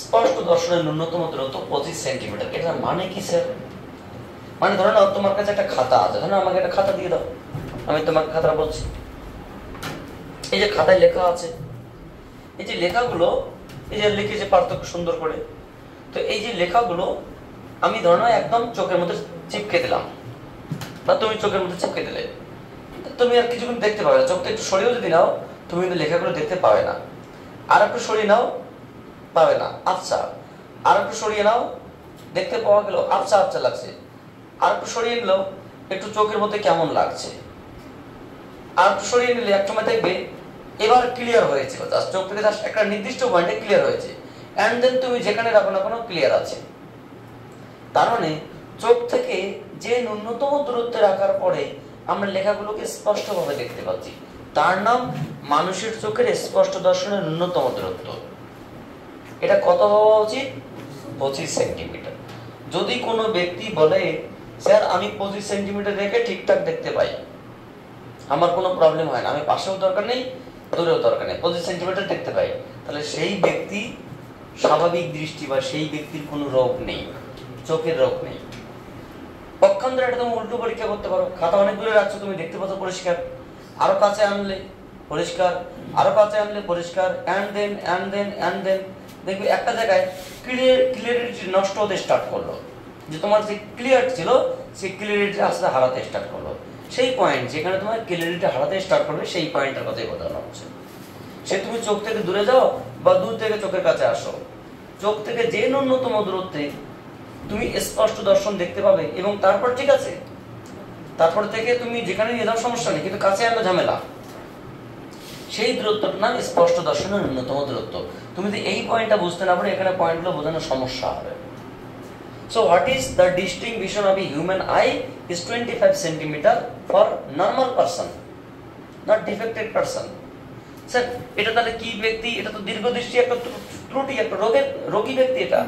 স্পষ্ট দর্শনের ন্যূনতম দূরত্ব 25 সেন্টিমিটার। এটা মানে কি স্যার? মানে ধরো না তোমার কাছে একটা খাতা আছে, ধরো আমাকে একটা খাতা দিয়ে দাও, আমি তোমাকে খাতাটা বলছি, এই যে খাতায় লেখা আছে, এই যে লেখাগুলো, এই যে লিখেছে পার্থক্য সুন্দর করে, তো এই যে লেখাগুলো আমি ধরো না একদম চোখের মধ্যে চিপকে দিলাম, বা তুমি চোখের মধ্যে চিপকে দিলে, তুমি আর কিছুক্ষণ দেখতে পাবে না। চোখটা একটু সরিয়েও যদি নাও তুমি কিন্তু লেখাগুলো দেখতে পাবে না। আর একটু সরিয়ে নাও, পাবে না, আচ্ছা। আর একটু সরিয়ে নাও, দেখতে পাওয়া গেল, আচ্ছা আচ্ছা লাগছে। আর একটু সরিয়ে নিল, একটু চোখের মধ্যে কেমন লাগছে। আর একটু সরিয়ে নিলে এক সময় দেখবে এবার ক্লিয়ার হয়েছে, চোখ থেকে একটা নির্দিষ্ট পয়েন্টে ক্লিয়ার হয়েছে, এন্ড দেন তুমি যেখানে রাখো না কোনো ক্লিয়ার আছে। তার মানে চোখ থেকে যে ন্যূনতম দূরত্বে রাখার পরে আমরা লেখাগুলোকে স্পষ্টভাবে দেখতে পাচ্ছি, তার নাম মানুষের চোখের স্পষ্ট দর্শনের ন্যূনতম দূরত্ব। এটা কত হওয়া উচিত? 25 সেন্টিমিটার। যদি কোনো ব্যক্তি বলে স্যার আমি 25 সেন্টিমিটার রেখে ঠিকঠাক দেখতে পাই, আমার কোনো প্রবলেম হয় না, আমি পাশেও দরকার নেই দূরেও দরকার নেই, 25 সেন্টিমিটার দেখতে পাই, তাহলে সেই ব্যক্তি স্বাভাবিক দৃষ্টি বা সেই ব্যক্তির কোনো রোগ নেই, চোখের রোগ নেই। পক্ষান্তরে এটা তুমি উল্টো পরীক্ষা করতে পারো, খাতা অনেক দূরে রাখছো, তুমি দেখতে পাচ্ছ পরিষ্কার, আরো কাছে আনলে পরিষ্কার, আরো কাছে আনলে পরিষ্কার, এন্ড দেন দেখবে একটা জায়গায় ক্লিয়ারিটি নষ্ট হতে স্টার্ট করলো, যে তোমার যে ক্লিয়ার ছিল সেই ক্লিয়ারিটি আস্তে হারাতে স্টার্ট করলো। সেই পয়েন্ট যেখানে তোমার ক্লিয়ারিটি হারাতে স্টার্ট করবে সেই পয়েন্টের কথাই বোঝানো হচ্ছে। সে তুমি চোখ থেকে দূরে যাও বা দূর থেকে চোখের কাছে আসো, চোখ থেকে যে ন্যূনতম দূরত্বে তুমি স্পষ্ট দর্শন দেখতে পাবে, এবং তারপর ঠিক আছে, তারপর থেকে তুমি যেখানে নিয়ে যাও সমস্যা নেই, কিন্তু কাছে আনলে ঝামেলা। সেই দূরত্বটার নাম স্পষ্ট দর্শনের ন্যূনতম দূরত্ব। তুমি যদি এই পয়েন্টটা বুঝতে না পারো, এখানে পয়েন্টগুলো বোঝানোর সমস্যা হবে। So what is the distinct vision of a human eye is 25 centimeter for normal person, not defected person. Sir এটা তাহলে কি ব্যক্তি? এটা তো দীর্ঘদৃষ্টি একটা ত্রুটি, একটা রোগী ব্যক্তি। এটা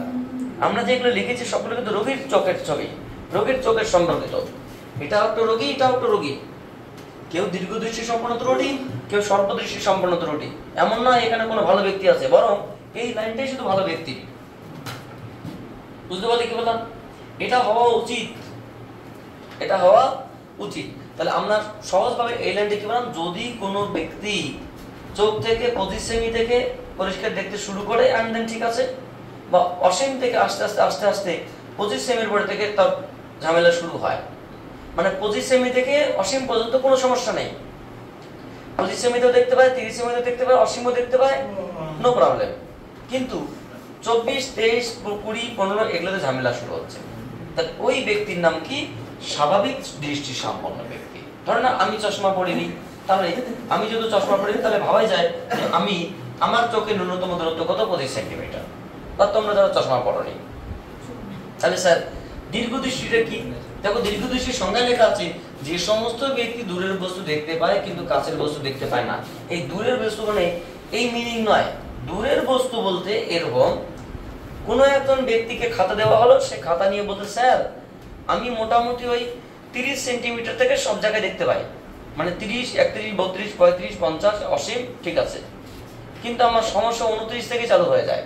আমরা যেগুলো লিখেছি সবগুলো কিন্তু রোগীর চোখের ছবি, রোগীর চোখের সম্পর্কিত। এটা একটা রোগী, এটা একটা রোগী। কেউ দীর্ঘদৃষ্টি সম্পন্ন ত্রুটি, কেউ স্বল্পদৃষ্টি সম্পন্ন ত্রুটি। এমন নয় এখানে কোনো ভালো ব্যক্তি আছে, বরং এই লাইনটাই শুধু ভালো ব্যক্তি। বুঝতে পারলে কি বললাম? এটা হওয়া উচিত, এটা হওয়া উচিত। তাহলে আমরা সহজভাবে এই লাইনটা কি বললাম, যদি কোনো ব্যক্তি চোখ থেকে 25 সেমি থেকে পরিষ্কার দেখতে শুরু করে অ্যান্ড দেন ঠিক আছে, বা অসীম থেকে আস্তে আস্তে আস্তে আস্তে 25 সেমির পরে থেকে তার ঝামেলা শুরু হয়। মানে 25 সেমি থেকে অসীম পর্যন্ত কোনো সমস্যা নেই, 25 সেমিতেও দেখতে পায়, 30 সেমিতেও দেখতে পায়, অসীমও দেখতে পায়, নো প্রবলেম। কিন্তু 24, 23, 20, 15 এগুলোতে ঝামেলা শুরু হচ্ছে। তাহলে ওই ব্যক্তির নাম কি? স্বাভাবিক দৃষ্টি সম্পন্ন ব্যক্তি। ধরেন না আমি চশমা পরিনি, তাহলে আমি যদি চশমা পরিনি তাহলে ভাবাই যায় যে আমি, আমার চোখে ন্যূনতম দূরত্ব কত? 25 সেন্টিমিটার। বা তোমরা যারা চশমা পড়নি, তাহলে স্যার দীর্ঘদৃষ্টিটা কি? দেখো দীর্ঘদৃষ্টির সংজ্ঞা লেখা আছে যে সমস্ত ব্যক্তি দূরের বস্তু দেখতে পায় কিন্তু কাছের বস্তু দেখতে পায় না। এই দূরের বস্তু মানে এই মিনিং নয়। দূরের বস্তু বলতে এরকম কোন একজন ব্যক্তিকে খাতা দেওয়া হলো, সে খাতা নিয়ে বলতে স্যার আমি মোটামুটি ওই 30 সেন্টিমিটার থেকে সব জায়গায় দেখতে পাই, মানে 30, 31, 32, 35, 50, অসীম ঠিক আছে, কিন্তু আমার সমস্যা 29 থেকে চালু হয়ে যায়।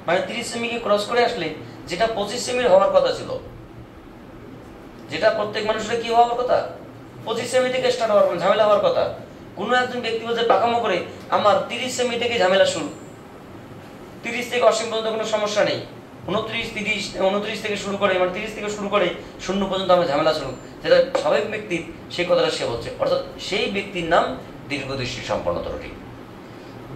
মানে 30 সেমিকে ক্রস করে আসলে যেটা 25 সেমির হওয়ার কথা ছিল, যেটা প্রত্যেক মানুষের কি হওয়ার কথা, 25 সেমি থেকে স্টার্ট হওয়ার কথা, ঝামেলা হওয়ার কথা। কোনো একজন ব্যক্তি বলছে পাকামো করে আমার 30 সেমি থেকে ঝামেলা শুরু, 30 থেকে অসীম পর্যন্ত কোনো সমস্যা নেই, 29 থেকে শুরু করে, মানে 30 থেকে শুরু করে 0 পর্যন্ত আমার ঝামেলা শুরু, যেটা স্বাভাবিক ব্যক্তির সেই কথাটা সে বলছে। অর্থাৎ সেই ব্যক্তির নাম দীর্ঘদৃষ্টি সম্পন্ন ত্রুটি।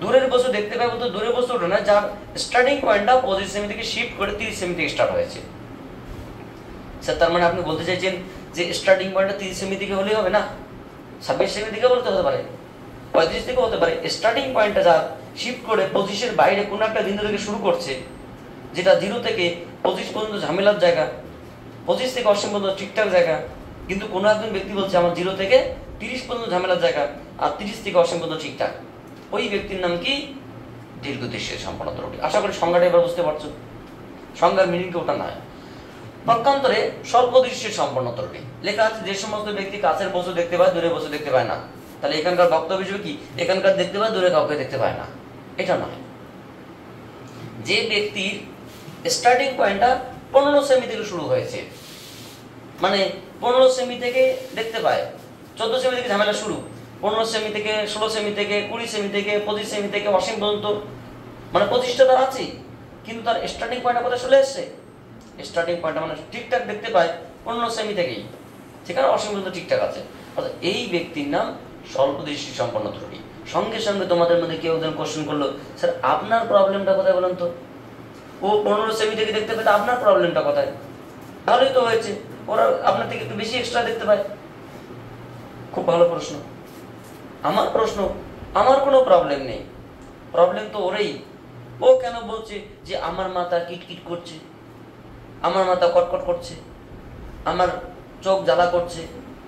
দূরের বস্তু দেখতে পায় বলতে দূরের বস্তু ওটা না যার স্টার্টিং পয়েন্টটা 25 সেমি থেকে শিফট করে 30 সেমি থেকে স্টার্ট হয়েছে। স্যার তার মানে আপনি বলতে চাইছেন যে স্টার্টিং পয়েন্টটা 30 সেমি থেকে হলেই হবে না, 26 সেমি থেকে বলতে হতে পারে, 35 থেকে হতে পারে। স্টার্টিং পয়েন্টটা যা শিফট করে 25-এর বাইরে কোনো একটা বিন্দু থেকে শুরু করছে, যেটা 0 থেকে 25 পর্যন্ত ঝামেলার জায়গা, 25 থেকে অসীম পর্যন্ত ঠিকঠাক জায়গা, কিন্তু কোনো একজন ব্যক্তি বলছে আমার 0 থেকে 30 পর্যন্ত ঝামেলার জায়গা আর 30 থেকে অসীম পর্যন্ত ঠিকঠাক, ওই ব্যক্তির নাম কি? দীর্ঘদৃষ্টি সম্পন্ন ত্রুটি। আশা করি সংজ্ঞাটা এবার বুঝতে পারছো। সংজ্ঞার মিনিংটা ওটা নয়। পক্ষান্তরে স্বল্পদৃষ্টি সম্পন্ন ত্রুটি লেখা আছে যে সমস্ত ব্যক্তি কাছের বস্তু দেখতে পায় দূরের বস্তু দেখতে পায় না। তাহলে এখানকার বক্তব্য হিসেবে কি? এখানকার দেখতে পায়, দূরে কাউকে দেখতে পায় না, এটা নয়। যে ব্যক্তির স্টার্টিং পয়েন্টটা 15 সেমি থেকে শুরু হয়েছে, মানে 15 সেমি থেকে দেখতে পায়, 14 সেমি থেকে ঝামেলা শুরু, 15 সেমি থেকে 16 সেমি থেকে 20 সেমি থেকে 25 সেমি থেকে অসীম পর্যন্ত, মানে 25টা তার আছে, কিন্তু তার স্টার্টিং পয়েন্টটা কোথায় চলে এসছে? স্টার্টিং পয়েন্টটা মানে ঠিকঠাক দেখতে পায় 15 সেমি থেকেই, সেখানে অসীম পর্যন্ত ঠিকঠাক আছে। অর্থাৎ এই ব্যক্তির নাম স্বল্পদৃষ্টি সম্পন্ন ত্রুটি। সঙ্গে সঙ্গে তোমাদের মধ্যে কেউ একজন কোশ্চেন করলো, স্যার আপনার প্রবলেমটা কোথায় বলেন তো? ও 15 সেমি থেকে দেখতে পেতে আপনার প্রবলেমটা কোথায়? ভালোই তো হয়েছে, ওরা আপনার থেকে একটু বেশি এক্সট্রা দেখতে পায়। খুব ভালো প্রশ্ন। আমার প্রশ্ন, আমার কোনো প্রবলেম নেই, প্রবলেম তো ওরাই। ও কেন বলছে যে আমার মাথা কিটকিট করছে, আমার মাথা কটকট করছে, আমার চোখ জ্বালা করছে,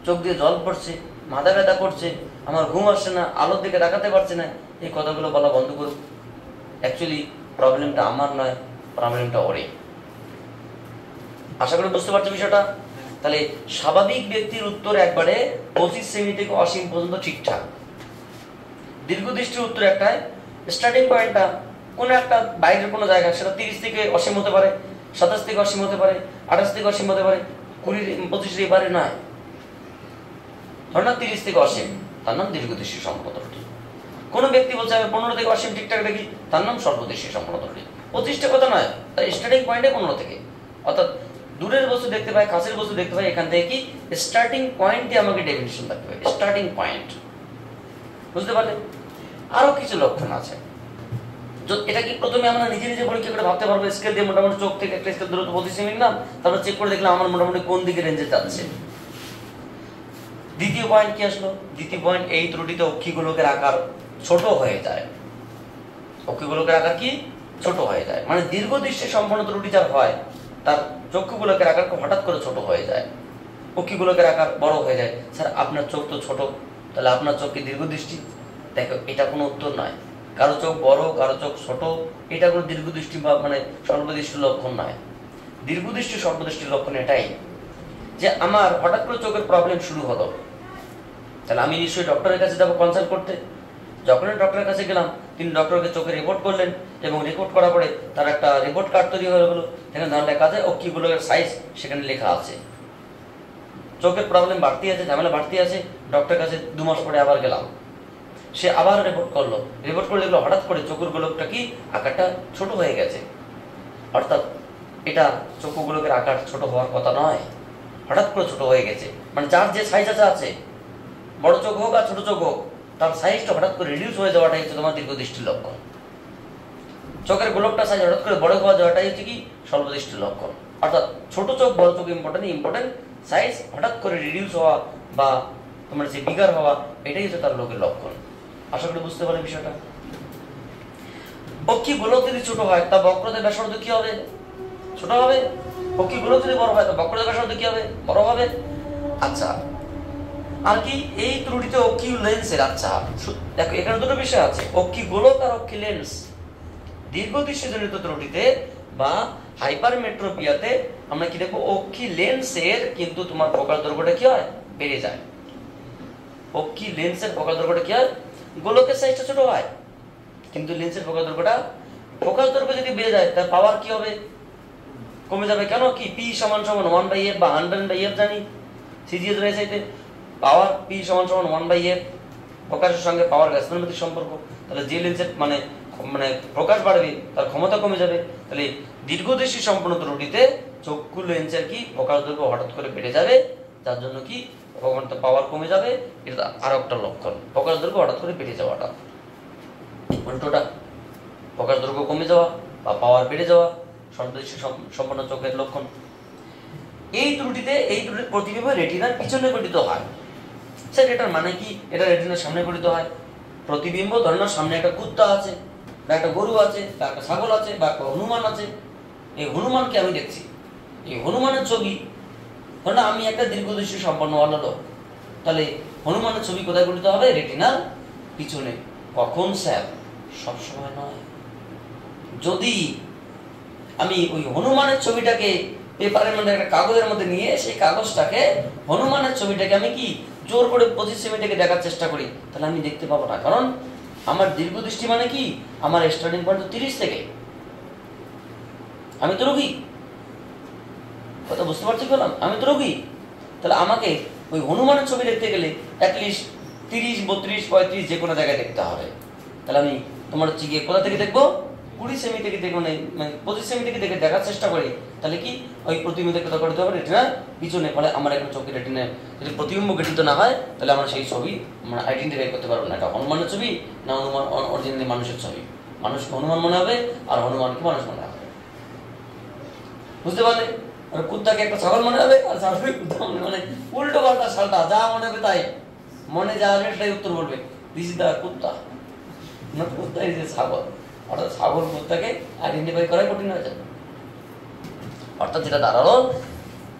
চোখ দিয়ে জল পড়ছে, মাথা ব্যথা করছে, আমার ঘুম আসছে না, আলোর দিকে তাকাতে পারছে না, এই কথাগুলো বলা বন্ধ করুক। অ্যাকচুয়ালি প্রবলেমটা আমার নয়, প্রবলেমটা ওরই। আশা করি বুঝতে পারছো বিষয়টা। তাহলে স্বাভাবিক ব্যক্তির উত্তর একবারে 25 সেমি থেকে অসীম পর্যন্ত ঠিকঠাক। দীর্ঘদৃষ্টির উত্তর একটাই, স্টার্টিং পয়েন্টটা কোনো একটা বাইরের কোনো জায়গা, সেটা 30 থেকে অসীম হতে পারে, 27 থেকে অসীম হতে পারে, 28 থেকে অসীম হতে পারে, 20-25 এবারে নয়। ধর না 30 থেকে অসীম, তার নাম দীর্ঘদৃষ্টি সম্পন্ন ত্রুটি। কোনো ব্যক্তি বলছে আমি 15 থেকে অসীম ঠিকঠাক দেখি, তার নাম স্বল্পদৃষ্টি সম্পন্ন ত্রুটি। 25টা কথা নয়, তার স্টার্টিং পয়েন্টে 15 থেকে, অর্থাৎ দূরের বস্তু দেখতে পায়, কাছের বস্তু দেখতে পায়, এখান থেকে কি স্টার্টিং পয়েন্টে আমাকে ডেফিনিশন থাকতে হবে, স্টার্টিং পয়েন্ট। বুঝতে পারলে? আরো কিছু লক্ষণ আছে, এটা কি প্রথমে আমরা নিজে নিজে পরীক্ষা করে ভাবতে পারবো? স্কেল দিয়ে মোটামুটি চোখ থেকে একটা স্কেল দূরত্ব 25 সেমি নিলাম, তারপর চেক করে দেখলাম আমার মোটামুটি কোন দিকে রেঞ্জে যাচ্ছে। দ্বিতীয় পয়েন্ট কি আসলো? দ্বিতীয় পয়েন্ট, এই ত্রুটিতে অক্ষিগোলকের আকার ছোট হয়ে যায়। অক্ষিগোলকের আকার কি? ছোট হয়ে যায়। মানে দীর্ঘদৃষ্টি সম্পন্ন ত্রুটি যার হয়, তার চক্ষুগোলকের আকার হঠাৎ করে ছোট হয়ে যায়, অক্ষিগোলকের আকার বড় হয়ে যায়। স্যার আপনার চোখ তো ছোট, তাহলে আপনার চোখ কি দীর্ঘদৃষ্টি? দেখো এটা কোনো উত্তর নয়। কারো চোখ বড়, কারো চোখ ছোট, এটা কোনো দীর্ঘদৃষ্টি বা মানে স্বল্পদৃষ্টির লক্ষণ নয়। দীর্ঘদৃষ্টি স্বল্পদৃষ্টির লক্ষণ এটাই যে আমার হঠাৎ করে চোখের প্রবলেম শুরু হলো, তাহলে আমি নিশ্চয়ই ডক্টরের কাছে যাবো কনসাল্ট করতে। যখন ডক্টরের কাছে গেলাম, তিনি ডক্টরকে চোখে রিপোর্ট করলেন এবং রিপোর্ট করার পরে তার একটা রিপোর্ট কার্ড তৈরি হয়ে গেলো। সেখানে ধর লেখা আছে অক্ষিগুলোর সাইজ, সেখানে লেখা আছে চোখের প্রবলেম বাড়তি আছে, ঝামেলা বাড়তি আছে। ডক্টরের কাছে 2 মাস পরে আবার গেলাম, সে আবার রিপোর্ট করলো। রিপোর্ট করে দেখলো হঠাৎ করে চোখের গোলকটা কি আকারটা ছোট হয়ে গেছে। অর্থাৎ এটা চক্ষুগুলোকের আকার ছোট হওয়ার কথা নয়, হঠাৎ করে ছোট হয়ে গেছে। মানে যার যে সাইজ আছে, বড় চোখ হোক আর ছোট চোখ হোক, তার সাইজটা হঠাৎ করে রিডিউস হয়ে যাওয়াটাই হচ্ছে তোমার দীর্ঘদৃষ্টির লক্ষণ। চোখের গোলকটা সাইজ হঠাৎ করে বড় হওয়া যাওয়াটাই হচ্ছে কি স্বল্পদৃষ্টির লক্ষণ। অর্থাৎ ছোট চোখ বড় চোখ ইম্পর্টেন্ট, সাইজ হঠাৎ করে রিডিউস হওয়া বা তোমার যে বিগার হওয়া, এটাই হচ্ছে তার লোকের লক্ষণ। আশা করি বুঝতে পারে বিষয়টা। অক্ষি গোলক যদি ছোট হয়, তা বক্রদের ব্যাসার্ধ কি হবে? ছোট হবে। অক্ষি গোলক যদি বড় হয়, তা বক্রদের ব্যাসার্ধ কি হবে? বড় হবে। আচ্ছা, আর কি এই ত্রুটিতে অক্ষি লেন্সের, আচ্ছা দেখো এখানে দুটো বিষয় আছে, অক্ষি গোলক আর অক্ষি লেন্স। দীর্ঘদৃষ্টিজনিত ত্রুটিতে বা হাইপারমেট্রোপিয়াতে আমরা কি দেখবো, অক্ষি লেন্সের কিন্তু তোমার ফোকাস দৈর্ঘ্যটা কি হয়? বেড়ে যায়। অক্ষি লেন্সের ফোকাস দৈর্ঘ্যটা কি হয়? গোলকের সাইজটা ছোট হয়, কিন্তু লেন্সের ফোকাস দৈর্ঘ্য যদি বেড়ে যায়, তার পাওয়ার কি হবে? কমে যাবে। কেন? কি পি সমান 1/f বা 100/f জানি সিজিএস রয়েছে, পাওয়ার পি সমান 1/f, প্রকাশের সঙ্গে পাওয়ার গ্যাসোমেট্রিক সম্পর্ক। তাহলে যে লেন্সের মানে মানে প্রকাশ বাড়বে, তার ক্ষমতা কমে যাবে। তাহলে দীর্ঘদৃষ্টি সম্পন্ন ত্রুটিতে চক্ষু লেন্সের কি প্রকাশ দৈর্ঘ্য হঠাৎ করে বেড়ে যাবে, যার জন্য কি পাওয়ার কমে যাবে। এটা আরো একটা লক্ষণ, প্রকাশ দৈর্ঘ্য হঠাৎ করে বেড়ে যাওয়াটা। উল্টোটা, প্রকাশ দৈর্ঘ্য কমে যাওয়া বা পাওয়ার বেড়ে যাওয়া স্বল্পদৃষ্টি সম্পন্ন চোখের লক্ষণ। এই ত্রুটির প্রতিবিম্ব রেটিনার পিছনে গঠিত হয়। স্যার এটার মানে কি? এটা রেটিনার সামনে গঠিত হয়। প্রতিবিম্ব ধরে নাও সামনে একটা কুত্তা আছে বা একটা গরু আছে বা একটা ছাগল আছে বা একটা হনুমান আছে। এই হনুমানকে আমি দেখছি, এই হনুমানের ছবি ধরে আমি একটা দীর্ঘদৃষ্টি সম্পন্ন লোক, তাহলে হনুমানের ছবি কোথায় গঠিত হবে? রেটিনার পিছনে। কখন স্যার? সবসময় নয়। যদি আমি ওই হনুমানের ছবিটাকে পেপারের মধ্যে একটা কাগজের মধ্যে নিয়ে সেই কাগজটাকে হনুমানের ছবিটাকে আমি কি জোর করে 25 সেমি থেকে দেখার চেষ্টা করি, তাহলে আমি দেখতে পাবো না। কারণ আমার দীর্ঘদৃষ্টি মানে কি, আমার স্টার্টিং পয়েন্ট 30 থেকে। আমি তো রোগী, কথা বুঝতে পারছি বললাম, আমি তো রোগী। তাহলে আমাকে ওই হনুমানের ছবি দেখতে গেলে অ্যাটলিস্ট 30, 32, 35 যে কোনো জায়গায় দেখতে হবে। তাহলে আমি তোমার হচ্ছে গিয়ে কোথা থেকে দেখবো? 20 সেমি থেকে দেখবো, মানে 25 সেমি থেকে দেখে দেখার চেষ্টা করি। তাহলে কি ওই প্রতিবিম্ব কোথা করতে হবে? রেটিনার পিছনে। ফলে আমার এখন চোখের রেটিনায় যদি প্রতিবিম্ব গঠিত না হয়, তাহলে আমরা সেই ছবি মানে আইডেন্টিফাই করতে পারবো না এটা হনুমানের ছবি না অরিজিনালি মানুষের ছবি। মানুষকে হনুমান মনে হবে আর হনুমানকে মানুষ মনে হবে। বুঝতে পারলে? কুত্তাকে একটা ছাগল মনে হবে আর ছাগলকে কুত্তা মনে, মানে উল্টো পাল্টা সালটা যা মনে হবে তাই মনে যা হবে সেটাই উত্তর বলবে। দিস ইজ দ্য কুত্তা, নট কুত্তা ইজ এ ছাগল। অর্থাৎ ছাগল কুত্তাকে আইডেন্টিফাই করা কঠিন হয়ে যাবে। অর্থাৎ যেটা দাঁড়ালো,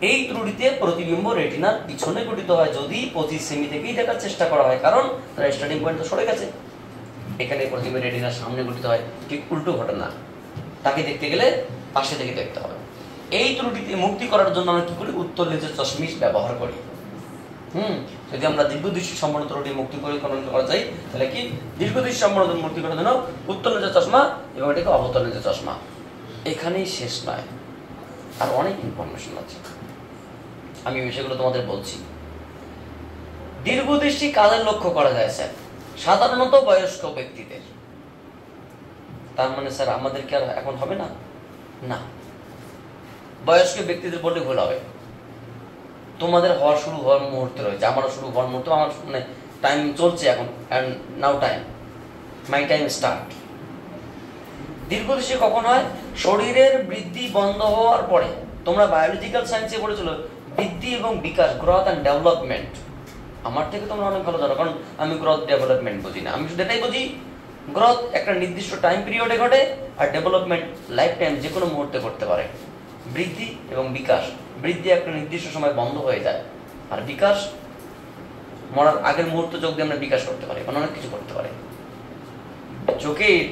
এই ত্রুটিতে প্রতিবিম্ব রেটিনার পিছনে গঠিত হয় যদি 25 সেমি থেকেই দেখার চেষ্টা করা হয়, কারণ তার স্টার্টিং পয়েন্ট তো সরে গেছে। এখানে প্রতিবিম্ব রেটিনার সামনে গঠিত হয়, ঠিক উল্টো ঘটনা। তাকে দেখতে গেলে পাশে থেকে দেখতে হবে। এই ত্রুটিতে মুক্তি করার জন্য আমরা কি করি? উত্তর লেন্সের চশমিশ ব্যবহার করি। যদি আমরা দীর্ঘদৃষ্টি সম্পন্ন ত্রুটি মুক্তি পরিকরণ করা যায়, তাহলে কি দীর্ঘদৃষ্টি সম্পন্ন মুক্তি করার জন্য উত্তর লেন্সের চশমা এবং এটাকে অবতল লেন্সের চশমা। এখানেই শেষ নয়, আর অনেক ইনফরমেশন আছে, আমি বিষয়গুলো তোমাদের বলছি। দীর্ঘদৃষ্টি কাদের লক্ষ্য করা যায় স্যার? সাধারণত বয়স্ক ব্যক্তিদের। তার মানে স্যার আমাদের কি আর এখন হবে না? না, বয়স্ক ব্যক্তিদের বললে ভুল হবে। তোমাদের শুরু হওয়ার মুহূর্তে রয়েছে, আমারও শুরু হওয়ার মুহূর্তে, আমার মানে টাইম চলছে এখন, and now time, my time start. দীর্ঘদৃষ্টি কখন হয়? শরীরের বৃদ্ধি বন্ধ হওয়ার পরে। তোমরা বায়োলজিক্যাল সায়েন্সে পড়েছিল বৃদ্ধি এবং বিকাশ, গ্রোথ অ্যান্ড ডেভেলপমেন্ট। আমার থেকে তোমরা অনেক ভালো জানো, কারণ আমি গ্রোথ ডেভেলপমেন্ট বুঝি না। আমি শুধু এটাই বুঝি, গ্রোথ একটা নির্দিষ্ট টাইম পিরিয়ডে ঘটে, আর ডেভেলপমেন্ট লাইফ টাইম যে কোনো মুহূর্তে করতে পারে। বৃদ্ধি এবং বিকাশ, বৃদ্ধি একটা নির্দিষ্ট সময় বন্ধ হয়ে যায়, আর বিকাশ মরার আগের মুহূর্তে যোগ দিয়ে আমরা বিকাশ করতে পারি, অনেক কিছু করতে পারি। চোখের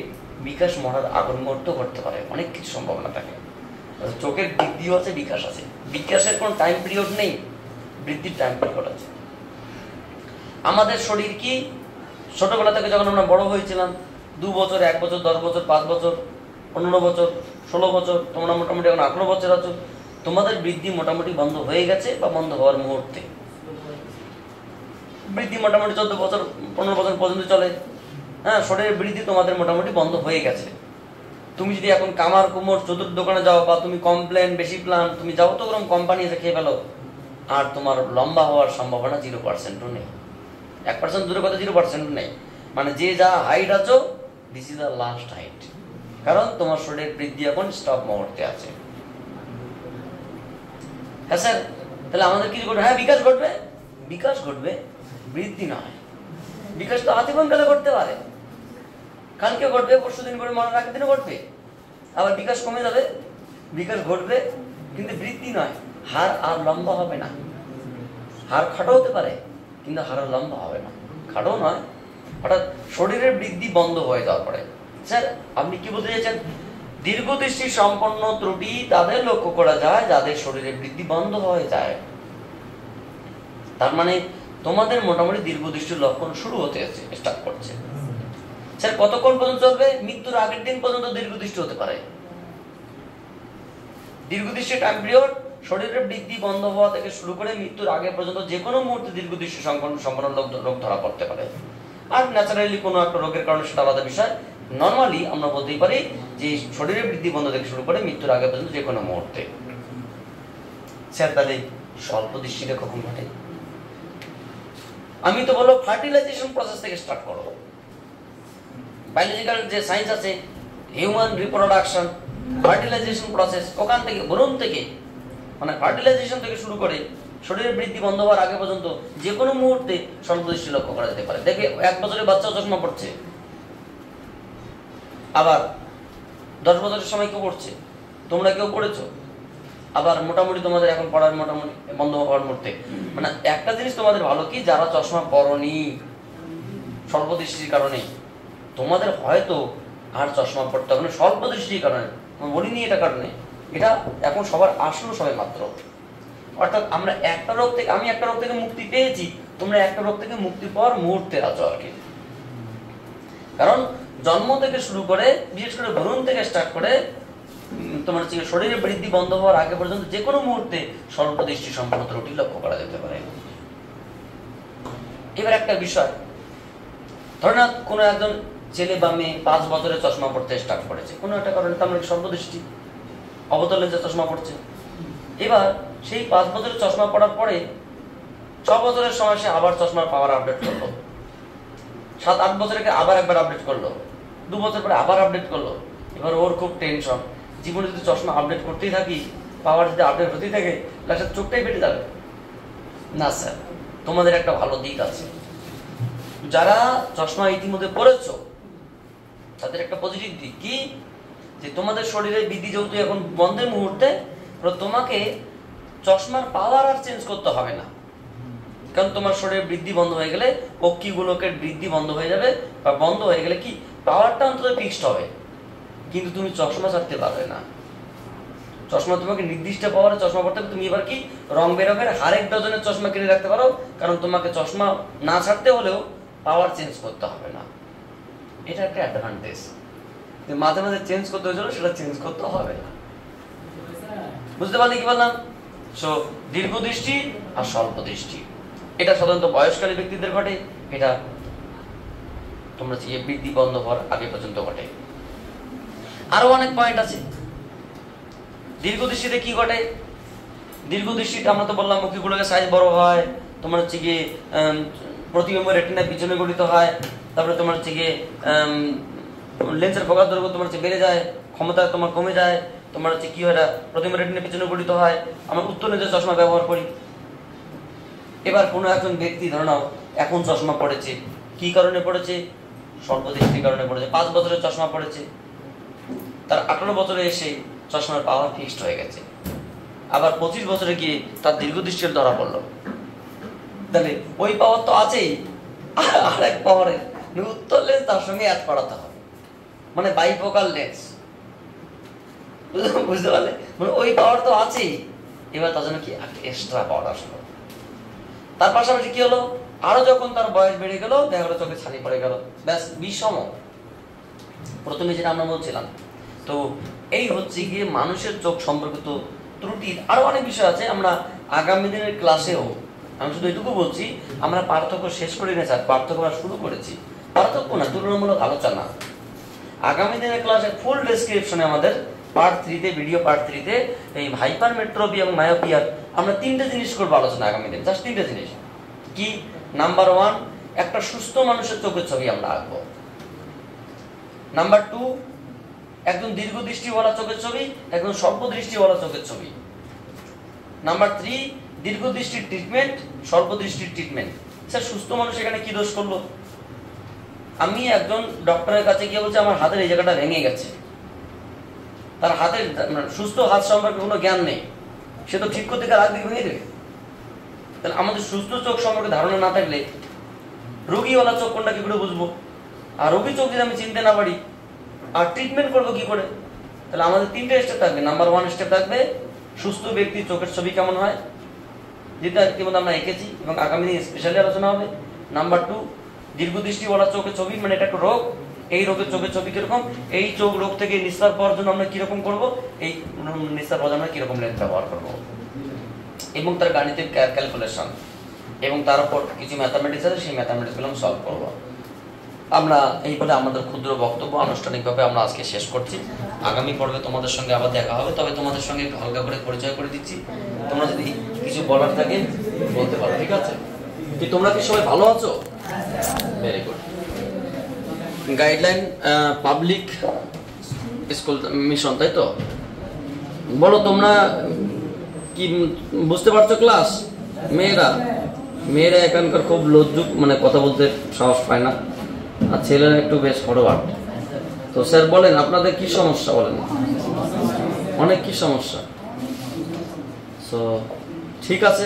বিকাশ মরার আগের মুহূর্ত ঘটতে পারে, অনেক কিছু সম্ভাবনা থাকে। চোখের বৃদ্ধিও আছে, বিকাশ আছে। বিকাশের কোনো টাইম পিরিয়ড নেই, বৃদ্ধির টাইম পিরিয়ড আছে। আমাদের শরীর কি ছোটবেলা থেকে যখন আমরা বড় হয়েছিলাম, 2 বছর, 1 বছর, 10 বছর, 5 বছর, 15 বছর, 16 বছর, তোমরা মোটামুটি এখন 18 বছর আছো, তোমাদের বৃদ্ধি মোটামুটি বন্ধ হয়ে গেছে বা বন্ধ হওয়ার মুহূর্তে। বৃদ্ধি মোটামুটি 14 বছর 15 বছর পর্যন্ত চলে। হ্যাঁ, শরীরের বৃদ্ধি তোমাদের মোটামুটি বন্ধ হয়ে গেছে। তুমি যদি এখন কামার কুমোর চতুর্থ দোকানে যাও বা তুমি কমপ্লেন বেশি প্ল্যান তুমি যাও তো ওরকম কোম্পানি এসে খেয়ে ফেলো, আর তোমার লম্বা হওয়ার সম্ভাবনা 0%ও নেই। 1% দূরে কথা 0% নেই। মানে যে যা হাইট আছো, this is the last height, কারণ তোমার শরীরের বৃদ্ধি এখন স্টপ মুহূর্তে আছে। হ্যাঁ স্যার, তাহলে আমাদের কি ঘটবে? হ্যাঁ, বিকাশ ঘটবে, বিকাশ ঘটবে, বৃদ্ধি নয়। বিকাশ তো আজীবন কালে ঘটতে পারে, কালকে ঘটবে, পরশু দিন ঘটবে, মরার আগের দিনও ঘটবে। আবার বিকাশ কমে যাবে, বিকাশ ঘটবে, কিন্তু বৃদ্ধি নয়। হার আর লম্বা হবে না। হার খাটো হতে পারে, কিন্তু হার লম্বা হবে না, খাটো নয়। অর্থাৎ শরীরের বৃদ্ধি বন্ধ হয়ে যাওয়ার পরে। স্যার, আপনি কি বলতে চাইছেন? দীর্ঘদৃষ্টি সম্পন্ন ত্রুটি তাদের লক্ষ্য করা যায় যাদের শরীরের বৃদ্ধি বন্ধ হয়ে যায়। তার মানে তোমাদের মোটামুটি দীর্ঘদৃষ্টির লক্ষণ শুরু হতে আছে, স্টার্ট করছে। স্যার, কতক্ষণ পর্যন্ত চলবে? মৃত্যুর আগের দিন পর্যন্ত দীর্ঘদৃষ্টি হতে পারে। দীর্ঘদৃষ্টি টাইম পিরিয়ড শরীরের বৃদ্ধি বন্ধ হওয়া থেকে শুরু করে মৃত্যুর আগে পর্যন্ত যে কোনো মুহূর্তে দীর্ঘদৃষ্টি সম্পন্ন রোগ ধরা পড়তে পারে। আর ন্যাচারালি কোনো একটা রোগের কারণে সেটা আলাদা বিষয়। নর্মালি আমরা বলতেই পারি যে শরীরের বৃদ্ধি বন্ধ থেকে শুরু করে মৃত্যুর আগে পর্যন্ত যে কোনো মুহূর্তে। স্যার, তাহলে স্বল্প দৃষ্টিটা কখন ঘটে? আমি তো বলবো ফার্টিলাইজেশন প্রসেস থেকে স্টার্ট করো। বায়োলজিক্যাল যে সায়েন্স আছে, হিউম্যান রিপ্রোডাকশন, ফার্টিলাইজেশন প্রসেস, ওখান থেকে ভ্রূণ থেকে, মানে ফার্টিলাইজেশন থেকে শুরু করে শরীরের বৃদ্ধি বন্ধ হওয়ার আগে পর্যন্ত যে কোনো মুহূর্তে স্বল্পদৃষ্টি লক্ষ্য করা যেতে পারে। দেখে 1 বছরের বাচ্চাও চশমা পড়ছে, আবার 10 বছরের সময় কেউ পড়ছে, তোমরা কেউ পড়েছো। আবার মোটামুটি তোমাদের এখন পড়ার মোটামুটি বন্ধ হওয়ার মুহূর্তে। মানে একটা জিনিস তোমাদের ভালো কি, যারা চশমা পড়নি স্বল্প দৃষ্টির কারণে, তোমাদের হয়তো আর চশমা পড়তে হবে না স্বল্প দৃষ্টির কারণে। বলিনি এটা কারণে, এটা এখন সবার আসলো সবাই মাত্র। অর্থাৎ আমরা একটা রোগ থেকে, আমি একটা রোগ থেকে মুক্তি পেয়েছি, তোমরা একটা রোগ থেকে মুক্তি পাওয়ার মুহূর্তে আছো আর কি। কারণ জন্ম থেকে শুরু করে, বিশেষ করে ভ্রূণ থেকে স্টার্ট করে তোমার শরীরের বৃদ্ধি বন্ধ হওয়ার আগে পর্যন্ত যে কোনো মুহূর্তে স্বল্প দৃষ্টি সম্পন্ন ত্রুটি লক্ষ্য করা যেতে পারে। এবার একটা বিষয়, ধরে না কোনো একজন ছেলে বা মেয়ে 5 বছরে চশমা পড়তে স্টার্ট করেছে, কোনো একটা কারণে, তার মানে স্বল্প দৃষ্টি, অবতল লেন্সে চশমা পড়ছে। এবার সেই 5 বছরের চশমা পড়ার পরে 6 বছরের সময় সে আবার চশমার পাওয়ার আপডেট করলো, 7-8 বছরে আবার একবার আপডেট করলো, 2 বছর পরে আবার আপডেট করলো। এবার ওর খুব টেনশন, জীবনে যদি চশমা আপডেট করতেই থাকি, পাওয়ার যদি আপডেট হতেই থাকে, লাস্টের চোখটাই বেটে যাবে। না স্যার, তোমাদের একটা ভালো দিক আছে। যারা চশমা ইতিমধ্যে পড়েছো তাদের একটা পজিটিভ দিক কি, যে তোমাদের শরীরের বৃদ্ধি যেহেতু এখন বন্ধের মুহূর্তে, তোমাকে চশমার পাওয়ার আর চেঞ্জ করতে হবে না। কারণ তোমার শরীরের বৃদ্ধি বন্ধ হয়ে গেলে অক্ষিগুলোকে বৃদ্ধি বন্ধ হয়ে যাবে, বা বন্ধ হয়ে গেলে কি পাওয়ারটা অন্তত ফিক্সড হবে, কিন্তু তুমি চশমা ছাড়তে পারবে না। চশমা তোমাকে নির্দিষ্ট পাওয়ারে চশমা পড়তে হবে। তুমি এবার কি রং বেরঙের আরেক ডজনের চশমা কিনে রাখতে পারো, কারণ তোমাকে চশমা না ছাড়তে হলেও পাওয়ার চেঞ্জ করতে হবে না। এটা একটা অ্যাডভান্টেজ, মাঝে মাঝে চেঞ্জ করতে হয়েছিল, সেটা চেঞ্জ করতে হবে না। বুঝতে পারলে কি বললাম? সো দীর্ঘ দৃষ্টি আর স্বল্প দৃষ্টি, এটা সাধারণত বয়সকালী ব্যক্তিদের ঘটে। এটা তোমরা বৃদ্ধি বন্ধ হওয়ার আগে পর্যন্ত ঘটে। আরো অনেক পয়েন্ট আছে। দীর্ঘ দৃষ্টিতে কি ঘটে? দীর্ঘ দৃষ্টিতে আমরা তো বললাম মুখগুলোকে সাইজ বড় হয়, তোমার হচ্ছে গিয়ে প্রতিবিম্ব রেটিনার পিছনে গঠিত হয়, তারপরে তোমার হচ্ছে গিয়ে লেন্সের ফোকাস দৈর্ঘ্য তোমার হচ্ছে বেড়ে যায়, ক্ষমতা তোমার কমে যায়, তোমার হচ্ছে কি হয়, প্রতিবিম্ব রেটিনার পিছনে গঠিত হয়। আমরা উত্তর লেন্সের চশমা ব্যবহার করি। এবার কোনো একজন ব্যক্তি ধরে নাও এখন চশমা পড়েছে, কি কারণে পড়েছে? স্বল্প দৃষ্টির কারণে পড়েছে। 5 বছরের চশমা পড়েছে, তার 18 বছরে এসে চশমার পাওয়ার ফিক্সড হয়ে গেছে। আবার 25 বছরে গিয়ে তার দীর্ঘ দৃষ্টির ধরা পড়লো। তাহলে ওই পাওয়ার তো আছেই, আরেক পাওয়ারের উত্তর লেন্স তার সঙ্গে অ্যাড করাতে হবে। মানে বাইফোকাল লেন্স, বুঝতে পারলে? মানে ওই পাওয়ার তো আছেই, এবার তার জন্য কি এক্সট্রা পাওয়ার আসলো। তার পাশাপাশি কি হলো, আরো যখন তার বয়স বেড়ে গেল, দেখা গেলো চোখে ছানি পড়ে গেল, ব্যাস বিষম। প্রথমে যেটা আমরা বলছিলাম, তো এই হচ্ছে গিয়ে মানুষের চোখ সম্পর্কিত ত্রুটির আরো অনেক বিষয় আছে। আমরা আগামী দিনের ক্লাসেও আমি শুধু এটুকু বলছি, আমরা পার্থক্য শেষ করি না স্যার, পার্থক্য শুরু করেছি। পার্থক্য না, তুলনামূলক আলোচনা। আগামী দিনের ক্লাসে ফুল ডেসক্রিপশনে আমাদের পার্ট 3-তে, ভিডিও পার্ট 3-তে এই হাইপারমেট্রোপি এবং মায়োপিয়ার আমরা 3টে জিনিস করবো আলোচনা আগামী দিন, জাস্ট 3টে জিনিস। কি? নাম্বার 1, একটা সুস্থ মানুষের চোখের ছবি আমরা আঁকবো। নাম্বার 2, একজন দীর্ঘদৃষ্টিওয়ালা চোখের ছবি, একজন স্বল্প দৃষ্টিওয়ালা চোখের ছবি। নাম্বার 3, দীর্ঘদৃষ্টির ট্রিটমেন্ট, স্বল্প দৃষ্টির ট্রিটমেন্ট। স্যার সুস্থ মানুষ এখানে কি দোষ করলো? আমি একজন ডক্টরের কাছে গিয়ে বলছি আমার হাতের এই জায়গাটা ভেঙে গেছে, তার হাতের সুস্থ হাত সম্পর্কে কোনো জ্ঞান নেই, সে তো ঠিক করতে গেলে আগে ভেঙে দেবে। তাহলে আমাদের সুস্থ চোখ সম্পর্কে ধারণা না থাকলে রোগীওয়ালা চোখ কোনটা কি করে বুঝবো? আর রোগী চোখ যদি আমি চিনতে না পারি, আর ট্রিটমেন্ট করবো কি করে? তাহলে আমাদের 3টে স্টেপ থাকবে। নাম্বার 1 স্টেপ থাকবে সুস্থ ব্যক্তির চোখের ছবি কেমন হয়, যেটা ইতিমধ্যে আমরা এঁকেছি এবং আগামী দিন স্পেশালি আলোচনা হবে। নাম্বার 2, দীর্ঘদৃষ্টিওয়ালা চোখের ছবি, মানে এটা একটা রোগ, এই রোগের চোখের ছবি কিরকম, এই চোখ রোগ থেকে নিস্তার পাওয়ার জন্য আমরা কিরকম করবো, এই নিস্তার পাওয়ার জন্য কিরকম লেন্স ব্যবহার করবো, এবং তার গাণিতিক ক্যালকুলেশন, এবং তার উপর কিছু ম্যাথামেটিক্স আছে, সেই ম্যাথামেটিক্সগুলো আমি সলভ করবো। আমরা এই বলে আমাদের ক্ষুদ্র বক্তব্য আনুষ্ঠানিকভাবে আমরা আজকে শেষ করছি। আগামী পর্বে তোমাদের সঙ্গে আবার দেখা হবে, তবে তোমাদের সঙ্গে হালকা করে পরিচয় করে দিচ্ছি। তোমরা যদি কিছু বলার থাকে বলতে পারো, ঠিক আছে? কি তোমরা কি সবাই ভালো আছো? Very good. Guideline public school mission, তাই তো? বলো তোমরা কি বুঝতে পারছো ক্লাস? মেয়েরা এখানকার খুব লজ্জুক, মানে কথা বলতে সাহস পায় না, আর ছেলেরা একটু বেশ ফরওয়ার্ড। তো স্যার বলেন আপনাদের কি সমস্যা, বলেন। অনেক কি সমস্যা? সো ঠিক আছে।